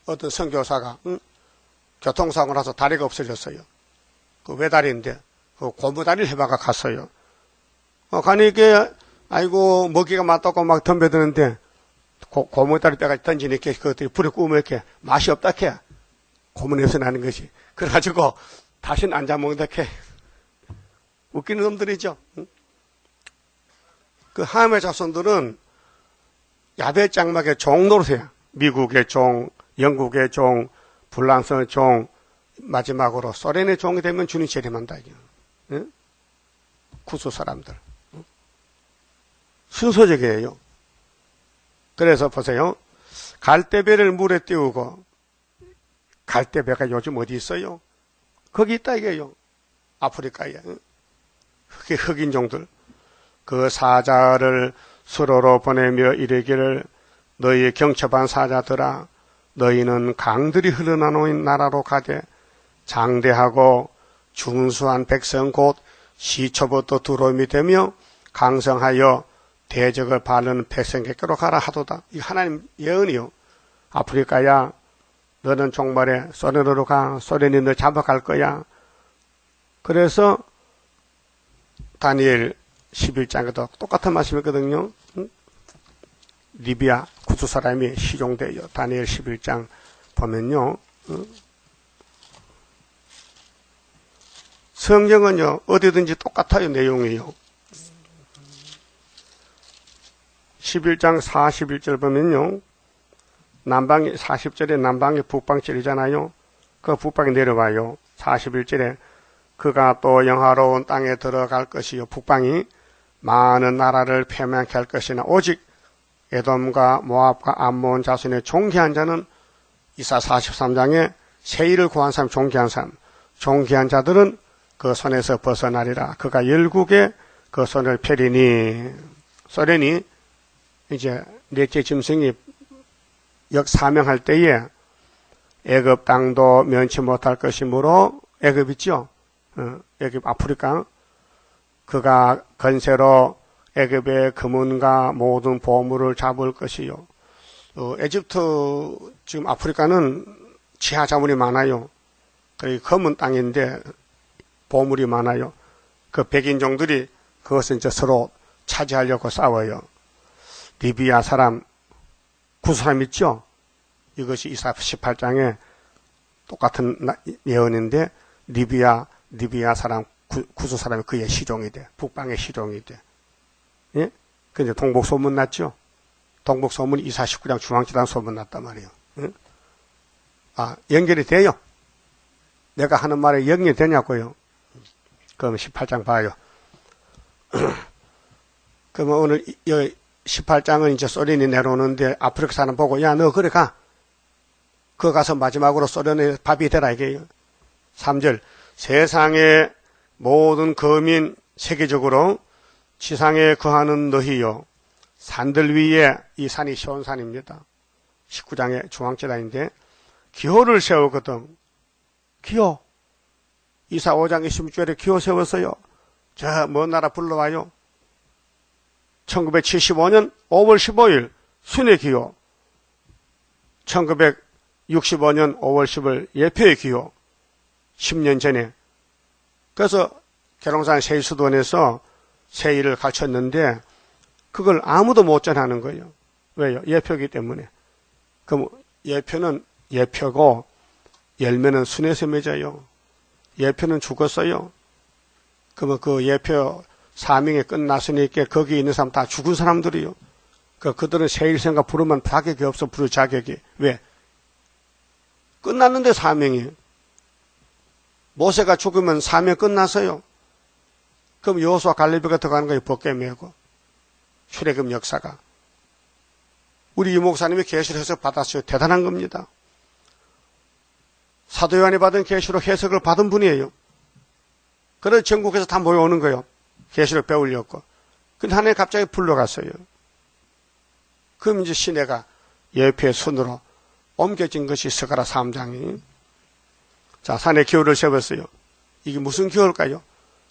어떤 선교사가 응? 교통사고 나서 다리가 없어졌어요. 그 외다리인데 그 고무다리를 해봐가 갔어요. 가니까 아이고 먹이가 맞다고 막 덤벼드는데 고무다리 빼가지고 던지니까 그것들이 불에 구우면 이렇게 맛이 없다 캐. 고무 냄새 나는 것이. 그래가지고 다시는 안 잡먹는다 캐. 웃기는 놈들이죠. 응? 그 하나님의 자손들은 야베 장막의 종 노릇이야. 미국의 종, 영국의 종, 불란서의 종, 마지막으로 소련의 종이 되면 주님 재림한다. 응? 구수 사람들. 응? 순서적이에요. 그래서 보세요. 갈대배를 물에 띄우고 갈대배가 요즘 어디 있어요? 거기 있다 이게요. 아프리카에. 응? 흑인종들. 그 사자를 수로로 보내며 이르기를 너희의 경첩한 사자들아 너희는 강들이 흘러나오는 나라로 가되 장대하고 준수한 백성 곧 시초부터 두로움이 되며 강성하여 대적을 바르는 백성에게로 가라 하도다. 이 하나님 예언이요. 아프리카야 너는 종말에 소련으로 가. 소련이 너 잡아갈 거야. 그래서 다니엘 11장에도 똑같은 말씀이거든요. 응? 리비아 구두 사람이 시종돼요. 다니엘 11장 보면요. 응? 성경은요 어디든지 똑같아요. 내용이요. 11장 41절 보면요. 남방이 40절에 남방이 북방절이잖아요. 그 북방이 내려와요. 41절에 그가 또 영화로운 땅에 들어갈 것이요. 북방이 많은 나라를 패망케 할 것이나 오직 에돔과 모압과 암몬 자손의 존귀한 자는 이사 43장에 세일을 구한 사람 존귀한 사람. 존귀한 자들은 그 손에서 벗어나리라. 그가 열국에 그 손을 펴리니. 소련이 이제 넷째 짐승이 역사명할 때에 애굽 땅도 면치 못할 것이므로 애굽 있죠. 애굽 아프리카. 그가 건세로 애굽의 금은과 모든 보물을 잡을 것이요. 에집트 지금 아프리카는 지하 자문이 많아요. 검은 땅인데 보물이 많아요. 그 백인종들이 그것을 이제 서로 차지하려고 싸워요. 리비아 사람, 구수 사람 있죠? 이것이 이사 18장에 똑같은 예언인데 리비아 사람, 구수 사람이 그의 시종이 돼. 북방의 시종이 돼. 예? 근데 동복 소문 났죠? 동복 소문이 이사 19장 중앙지단 소문 났단 말이에요. 예? 아, 연결이 돼요? 내가 하는 말에 연결이 되냐고요? 그럼 18장 봐요. 그러면 오늘 18장은 이제 소련이 내려오는데 아프리카 사람 보고 야, 너 그래 가. 그거 가서 마지막으로 소련의 밥이 되라 이게요. 3절 세상의 모든 거민 세계적으로 지상에 거하는 너희요. 산들 위에 이 산이 시온산입니다. 19장의 중앙재단인데 기호를 세우거든. 기호. 이사 5장 26절에 기호 세웠어요. 저 먼 나라 불러와요. 1975년 5월 15일 순회 기호. 1965년 5월 10일 예표의 기호. 10년 전에. 그래서 계룡산 세일수도원에서 세일을 가르쳤는데 그걸 아무도 못 전하는 거예요. 왜요? 예표이기 때문에. 그럼 예표는 예표고 열매는 순에서 맺어요. 예표는 죽었어요. 그러면 그 예표 사명이 끝났으니까 거기 있는 사람 다 죽은 사람들이요. 그들은 세일생가 부르면 자격이 없어, 부를 자격이. 왜? 끝났는데 사명이. 모세가 죽으면 사명 끝났어요. 그럼 여호수아 갈렙이가 들어가는 거예요. 벗게 메고. 출애굽 역사가. 우리 이 목사님이 계시록 해석 받았어요. 대단한 겁니다. 사도 요한이 받은 계시록 해석을 받은 분이에요. 그래서 전국에서 다 모여오는 거예요. 계시록 배우려고. 근데 하나님 갑자기 불러갔어요. 그럼 이제 시내가 예표의 손으로 옮겨진 것이 스가랴 3장이. 자, 산에 기호를 세웠어요. 이게 무슨 기호일까요?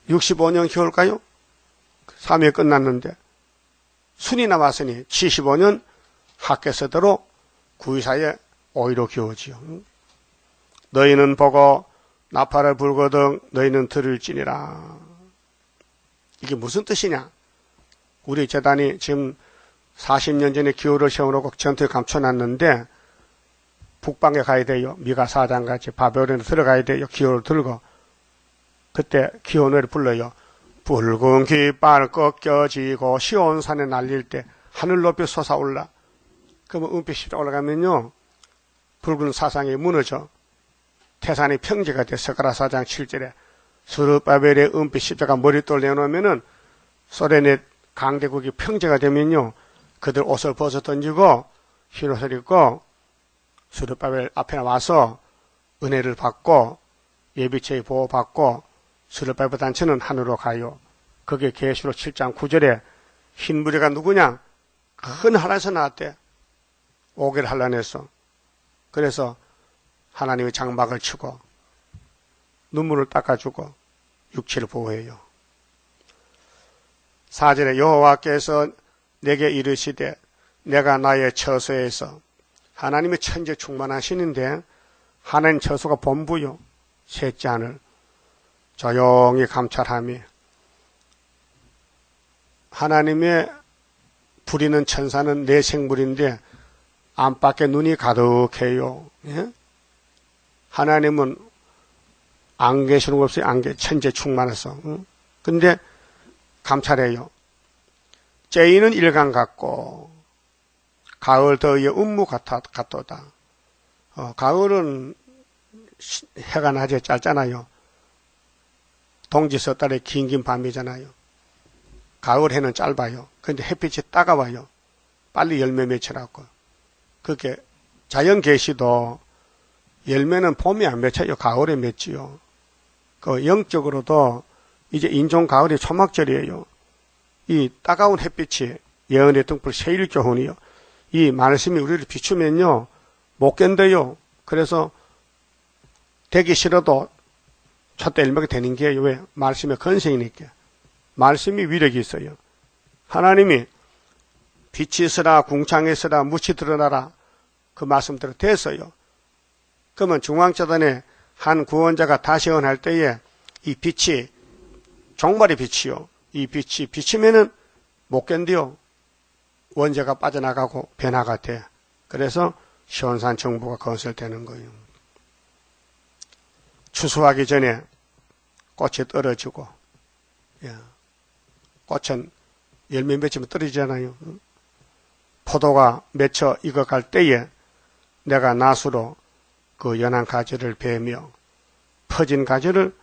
65년 기호일까요? 3회 끝났는데 순이 남았으니 75년 학개서대로 924에 515 기호지요. 너희는 보고 나팔을 불거든 너희는 들을지니라. 이게 무슨 뜻이냐? 우리 재단이 지금 40년 전에 기호를 세워놓고 전투에 감춰놨는데 북방에 가야 돼요. 미가 4장같이 바벨론에 들어가야 돼요. 기호를 들고. 그때 기호 노래를 불러요. 붉은 깃발 꺾여지고 시온산에 날릴 때 하늘 높이 솟아올라. 그러면 은빛 십자가 올라가면요. 붉은 사상이 무너져. 태산이 평지가 돼. 스가랴 4장 7절에 스룹바벨의 은빛 십자가 머릿돌 내놓으면은 소련의 강대국이 평지가 되면요. 그들 옷을 벗어 던지고 흰옷을 입고 스룹바벨 앞에 와서 은혜를 받고 예비체의 보호받고 스룹바벨 단체는 하늘로 가요. 그게 계시록 7장 9절에 흰 무리가 누구냐? 큰 하나에서 나왔대. 오개를 한란해서. 그래서 하나님의 장막을 치고 눈물을 닦아주고 육체를 보호해요. 4절에 여호와께서 내게 이르시되 내가 나의 처소에서 하나님의 천재 충만하시는데 하나님 처소가 본부요. 셋째 하늘 조용히 감찰하며 하나님의 부리는 천사는 내 생물인데 안팎에 눈이 가득해요. 예? 하나님은 안 계시는 거 없어요. 천재 충만해서. 근데 감찰해요. 째이는 일간 같고 가을 더위에 운무 같도다. 가을은 해가 낮에 짧잖아요. 동지 섣달에 긴 밤이잖아요. 가을 해는 짧아요. 근데 햇빛이 따가워요. 빨리 열매 맺히라고. 그렇게 자연 계시도 열매는 봄에 안 맺혀요. 가을에 맺지요. 그 영적으로도 이제 인종 가을이 초막절이에요. 이 따가운 햇빛이 예언의 등불 세일교훈이요. 이 말씀이 우리를 비추면요. 못 견뎌요. 그래서 되기 싫어도 첫째 일목이 되는 게 왜? 말씀의 건성이니까. 말씀이 위력이 있어요. 하나님이 빛이 있으라 궁창에 있으라 무치 드러나라 그 말씀대로 됐어요. 그러면 중앙재단에 한 구원자가 다시 언할 때에 이 빛이 종말의 빛이요. 이 빛이 비치면은 못 견뎌요. 원자가 빠져나가고 변화가 돼. 그래서 시온산 정부가 건설되는 거예요. 추수하기 전에 꽃이 떨어지고, 꽃은 열매 맺히면 떨어지잖아요. 포도가 맺혀 익어갈 때에 내가 낫으로 그 연한 가지를 베며 퍼진 가지를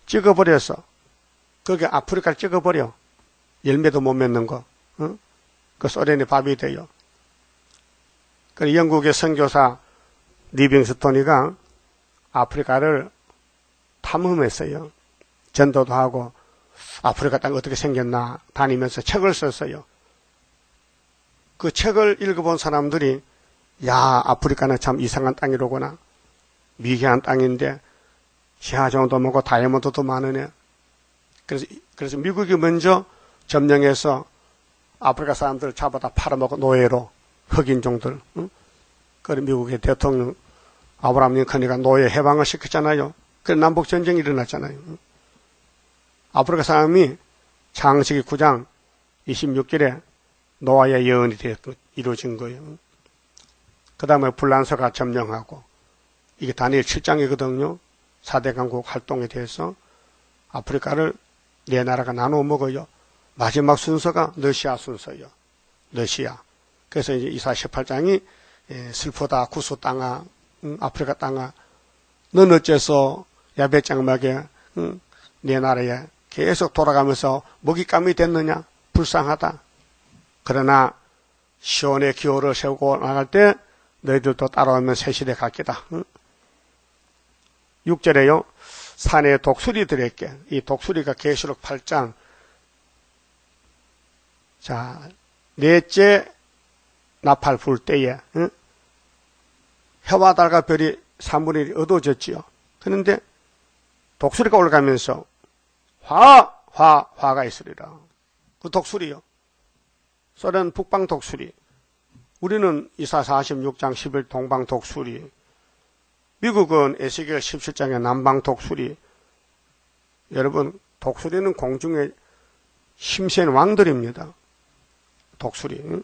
찍어버려서 거기에 아프리카를 찍어버려. 열매도 못 맺는 거. 그 소련의 밥이 돼요. 그 영국의 선교사 리빙스톤이가 아프리카를 탐험했어요. 전도도 하고 아프리카 땅이 어떻게 생겼나 다니면서 책을 썼어요. 그 책을 읽어본 사람들이 야 아프리카는 참 이상한 땅이로구나. 미개한 땅인데 시아정도 많고 다이아몬드도 많으네. 그래서 미국이 먼저 점령해서 아프리카 사람들을 잡아다 팔아먹고 노예로 흑인종들. 그래 미국의 대통령 아브라함 링컨이가 노예 해방을 시켰잖아요. 그래 남북 전쟁이 일어났잖아요. 아프리카 사람이 창세기 9장 26절에 노아의 예언이 이루어진 거예요. 그 다음에 불란서가 점령하고 이게 다니엘 7장이거든요. 4대 강국 활동에 대해서 아프리카를 네 나라가 나누어 먹어요. 마지막 순서가 러시아 순서요. 러시아. 그래서 이제 이사 18장이 슬프다 구수 땅아 아프리카 땅아 넌 어째서 야베장막에 네 나라에 계속 돌아가면서 먹잇감이 됐느냐 불쌍하다. 그러나 시온의 기호를 세우고 나갈 때 너희들도 따라오면 새 시대 같겠다. 6절에요. 산의 독수리들에게 이 독수리가 계시록 8장 자 넷째 나팔 불 때에 해와 달과 별이 3분의 1이 어두워졌지요. 그런데 독수리가 올라가면서 화가 있으리라. 그 독수리요. 소련 북방 독수리. 우리는 이사 46장 10일 동방 독수리. 미국은 에스겔 17장의 남방 독수리. 여러분 독수리는 공중에 힘센 왕들입니다. 독수리.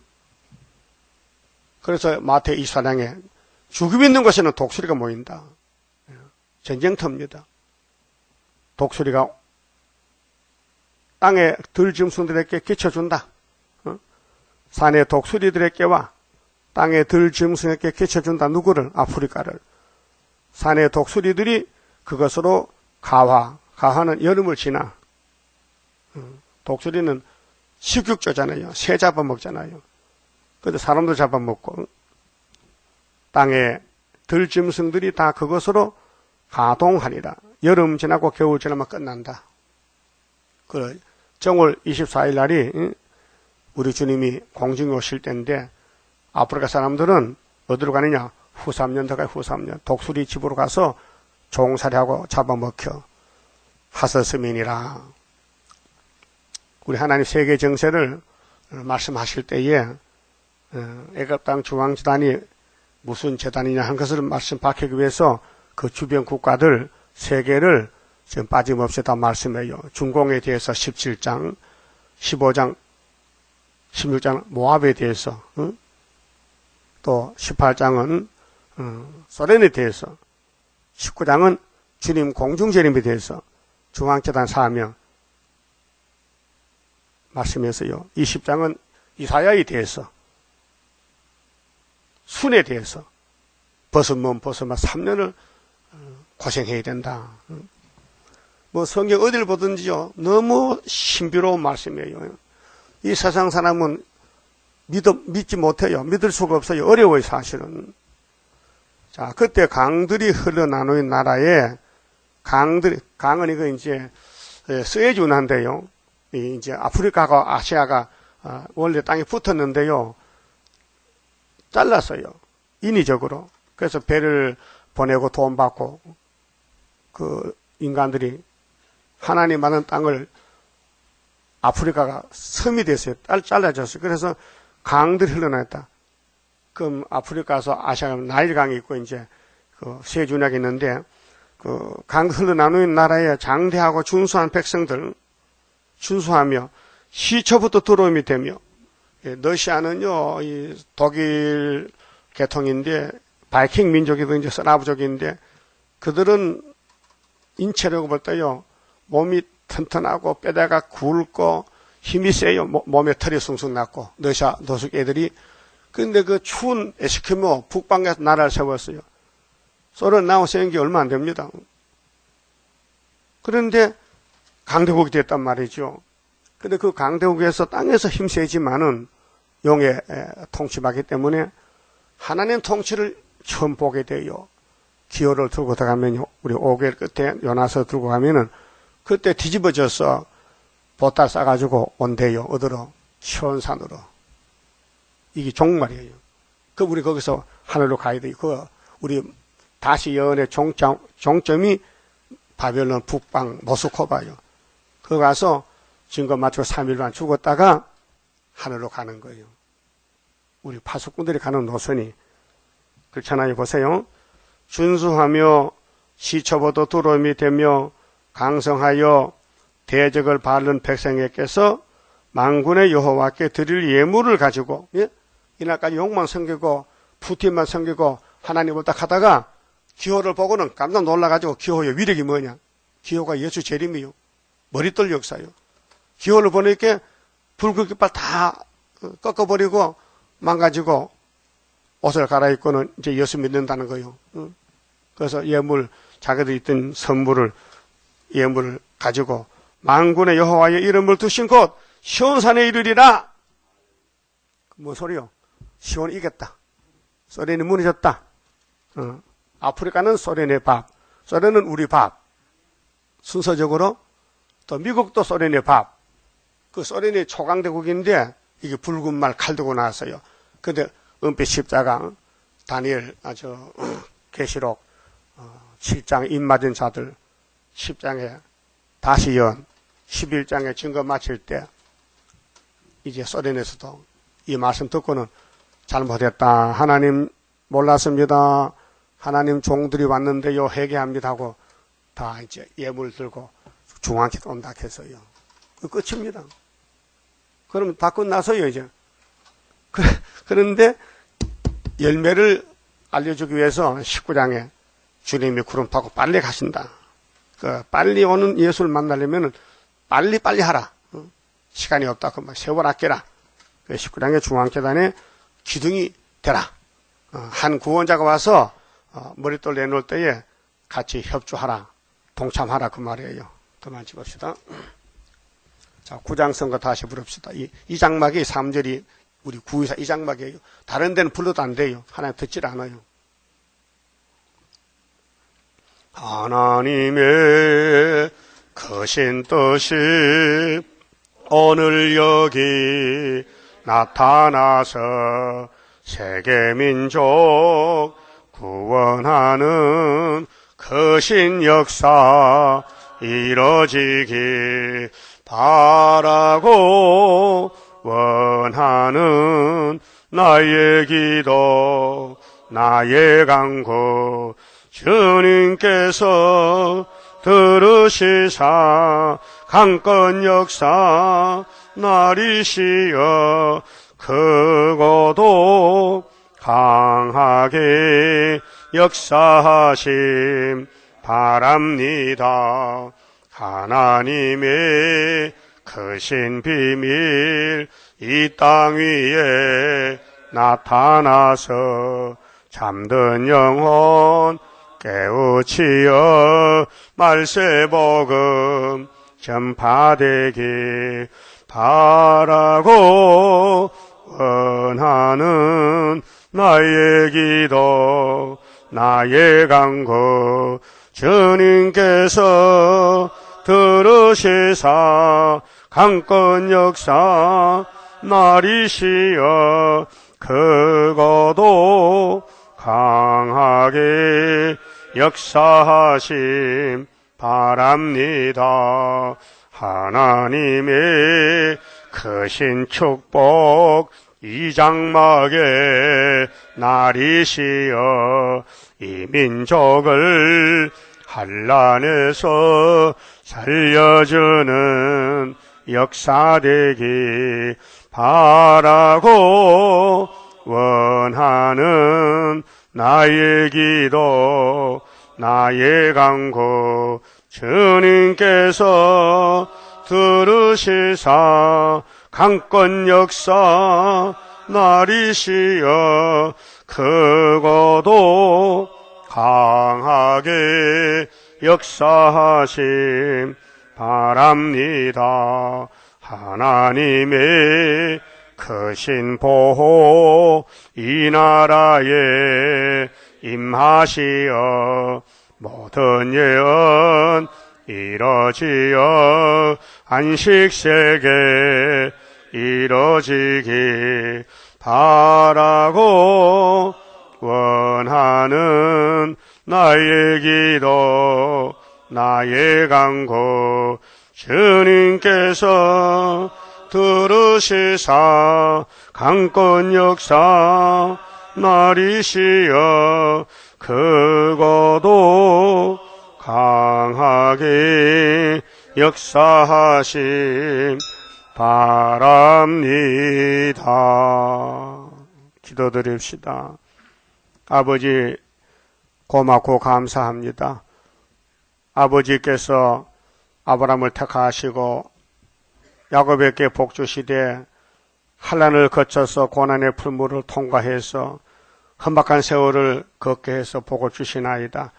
그래서 마태 24장에 죽음 있는 곳에는 독수리가 모인다. 전쟁터입니다. 독수리가 땅에 들짐승들에게 끼쳐준다. 산의 독수리들에게와 땅의 들짐승에게 끼쳐준다. 누구를? 아프리카를. 산의 독수리들이 그것으로 가화는 여름을 지나. 독수리는 식육조잖아요. 새 잡아먹잖아요. 그런데 사람도 잡아먹고 땅의 들짐승들이 다 그것으로 가동하리라. 여름 지나고 겨울 지나면 끝난다. 그 정월 24일 날이 우리 주님이 공중에 오실 때인데 아프리카 사람들은 어디로 가느냐? 후삼년 더 가요. 후삼년. 독수리 집으로 가서 종살이하고 잡아먹혀. 하스스민이라. 우리 하나님 세계 정세를 말씀하실 때에 애굽 땅 중앙재단이 무슨 재단이냐 한 것을 말씀 밝히기 위해서 그 주변 국가들 세계를 지금 빠짐없이 다 말씀해요. 중공에 대해서 17장, 15장, 16장 모압에 대해서 또 18장은 소련에 대해서 19장은 주님 공중재림에 대해서 중앙재단 사명 말씀해서요. 20장은 이사야에 대해서 순에 대해서 벗으면 3년을 고생해야 된다. 뭐 성경 어디를 보든지요. 너무 신비로운 말씀이에요. 이 세상 사람은 믿지 못해요. 믿을 수가 없어요. 어려워요, 사실은. 자, 그때 강들이 흘러나누는 나라에 강은 이거 이제 스에즈 운하인데요. 이제 아프리카가 아시아가 원래 땅에 붙었는데요. 잘랐어요. 인위적으로. 그래서 배를 보내고 돈 받고 그 인간들이 하나님 많은 땅을 아프리카가 섬이 됐어요. 잘라졌어요. 그래서 강들이 흘러나왔다. 그럼 아프리카에서 아시아가 나일강이 있고 이제 그 세준약이 있는데 그 강 흘러나누는 나라에 장대하고 준수한 백성들 준수하며 시초부터 들어옴이 되며 러시아는요 이 독일 계통인데 바이킹 민족이든 이제 슬라브족인데 그들은 인체력을 볼 때요 몸이 튼튼하고 뼈대가 굵고 힘이 세요. 몸에 털이 숭숭 났고 러시아 노숙 애들이 근데 그 추운 에스키모 북방에서 나라를 세웠어요. 소련 나고 세운 게 얼마 안 됩니다. 그런데 강대국이 됐단 말이죠. 근데 그 강대국에서 땅에서 힘세지만은 용의 통치받기 때문에 하나님 통치를 처음 보게 돼요. 기호를 들고 들어가면요. 우리 5개월 끝에 요나서 들고 가면은 그때 뒤집어져서 보따 싸가지고 온대요. 어디로? 시온산으로. 이게 종말이에요. 그 우리 거기서 하늘로 가야 돼요. 그 우리 다시 여언의 종점이 바벨론 북방 모스코바요. 그 가서 증거 맞추고 3일만 죽었다가 하늘로 가는 거예요. 우리 파수꾼들이 가는 노선이 그렇잖아요. 보세요. 준수하며 시초보도 두려움이 되며 강성하여 대적을 바른 백성에게서 만군의 여호와께 드릴 예물을 가지고 이날까지 욕만 섬기고 푸틴만 섬기고 하나님을 딱 하다가 기호를 보고는 깜짝 놀라가지고 기호의 위력이 뭐냐? 기호가 예수 재림이요. 머리떨 역사요. 기호를 보니까 붉은 깃발 다 꺾어버리고 망가지고 옷을 갈아입고는 이제 예수 믿는다는 거요. 그래서 예물, 자기들이 있던 선물을, 예물을 가지고 만군의 여호와의 이름을 두신 곳 시온산에 이르리라. 뭔 소리요? 시온이 이겼다. 소련이 무너졌다. 아프리카는 소련의 밥, 소련은 우리 밥. 순서적으로 또 미국도 소련의 밥. 그 소련이 초강대국인데 이게 붉은 말 칼 들고 나왔어요. 근데 은빛 십자가, 다니엘, 계시록 7장 입 맞은 자들, 10장에 다시 연, 11장에 증거 마칠 때 이제 소련에서도 이 말씀 듣고는 잘못했다. 하나님 몰랐습니다. 하나님 종들이 왔는데요. 회개합니다 하고 다 이제 예물 들고 중앙에 온다 했어요. 그 끝입니다. 그러면 다 끝나서요, 이제. 그런데 열매를 알려주기 위해서 19장에 주님이 구름 타고 빨리 가신다. 그 빨리 오는 예수를 만나려면 빨리 하라. 시간이 없다. 그 세월 아껴라. 19장의 중앙계단에 기둥이 되라. 한 구원자가 와서 머릿돌 내놓을 때에 같이 협조하라. 동참하라. 그 말이에요. 더 많이 봅시다. 자, 9장 선거 다시 부릅시다. 이 장막이 3절이 우리 924 이 장막이에요. 다른 데는 불러도 안 돼요. 하나님 듣질 않아요. 하나님의 크신 뜻이 오늘 여기 나타나서 세계 민족 구원하는 크신 역사 이뤄지기 바라고 원하는 나의 기도 나의 간구 주님께서 들으시사 강건 역사 나리시여 크고도 강하게 역사하심 바랍니다. 하나님의 크신 비밀 이 땅 위에 나타나서 잠든 영혼 깨우치어 말세복음 전파되기 바라고 원하는 나의 기도 나의 간구 주님께서 들으시사 강건 역사 나리시여 크고도 강하게 역사하심 바랍니다. 하나님의 크신 축복 이 장막에 나리시여 이 민족을 환난에서 살려주는 역사되기 바라고 원하는 나의 기도 나의 간구 주님께서 들으시사 강건 역사 나리시여 크고도 강하게 역사하심 바랍니다. 하나님의 크신 보호 이 나라에 임하시어 모든 예언 이뤄지어 안식세계 이뤄지기 바라고 원하는 나의 기도 나의 간구 주님께서 들으시사 강건 역사 나리시여 크고도 강하게 역사하심 바랍니다. 기도드립시다. 아버지, 고맙고 감사합니다. 아버지께서 아브라함을 택하시고 야곱에게 복 주시되 환난을 거쳐서 고난의 풀무를 통과해서 험박한 세월을 걷게 해서 복을 주시나이다.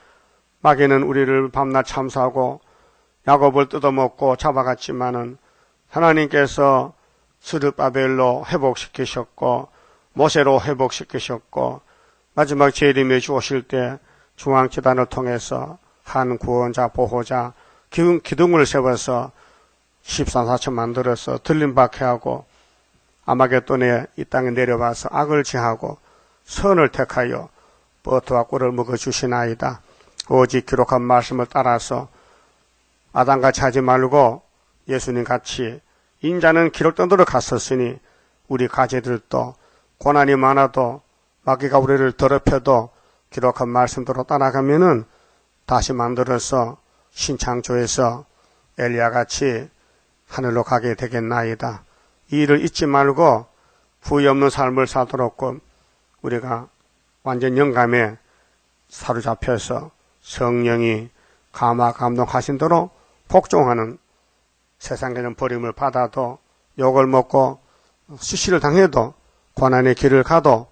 마귀는 우리를 밤낮 참수하고 야곱을 뜯어먹고 잡아갔지만은 하나님께서 스룹바벨로 회복시키셨고 모세로 회복시키셨고 마지막 재림에 주오실 때 중앙재단을 통해서 한 구원자 보호자 기둥을 세워서 13사천 만들어서 들림받게 하고 아마겟돈에 이 땅에 내려와서 악을 제하고 선을 택하여 버터와 꿀을 먹어주시나이다. 오직 기록한 말씀을 따라서 아담같이 하지 말고 예수님 같이 인자는 기록된 대로 갔었으니 우리 가재들도 고난이 많아도 마귀가 우리를 더럽혀도 기록한 말씀대로 따라가면은 다시 만들어서 신창조에서 엘리야같이 하늘로 가게 되겠나이다. 이 일을 잊지 말고 후회 없는 삶을 살도록 우리가 완전 영감에 사로잡혀서 성령이 감동하신 대로 복종하는 세상에는 버림을 받아도 욕을 먹고 수시를 당해도 고난의 길을 가도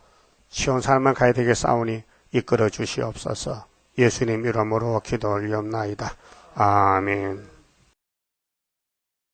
시온 삶을 가야 되겠사오니 이끌어 주시옵소서. 예수님 이름으로 기도 올리옵나이다. 아멘.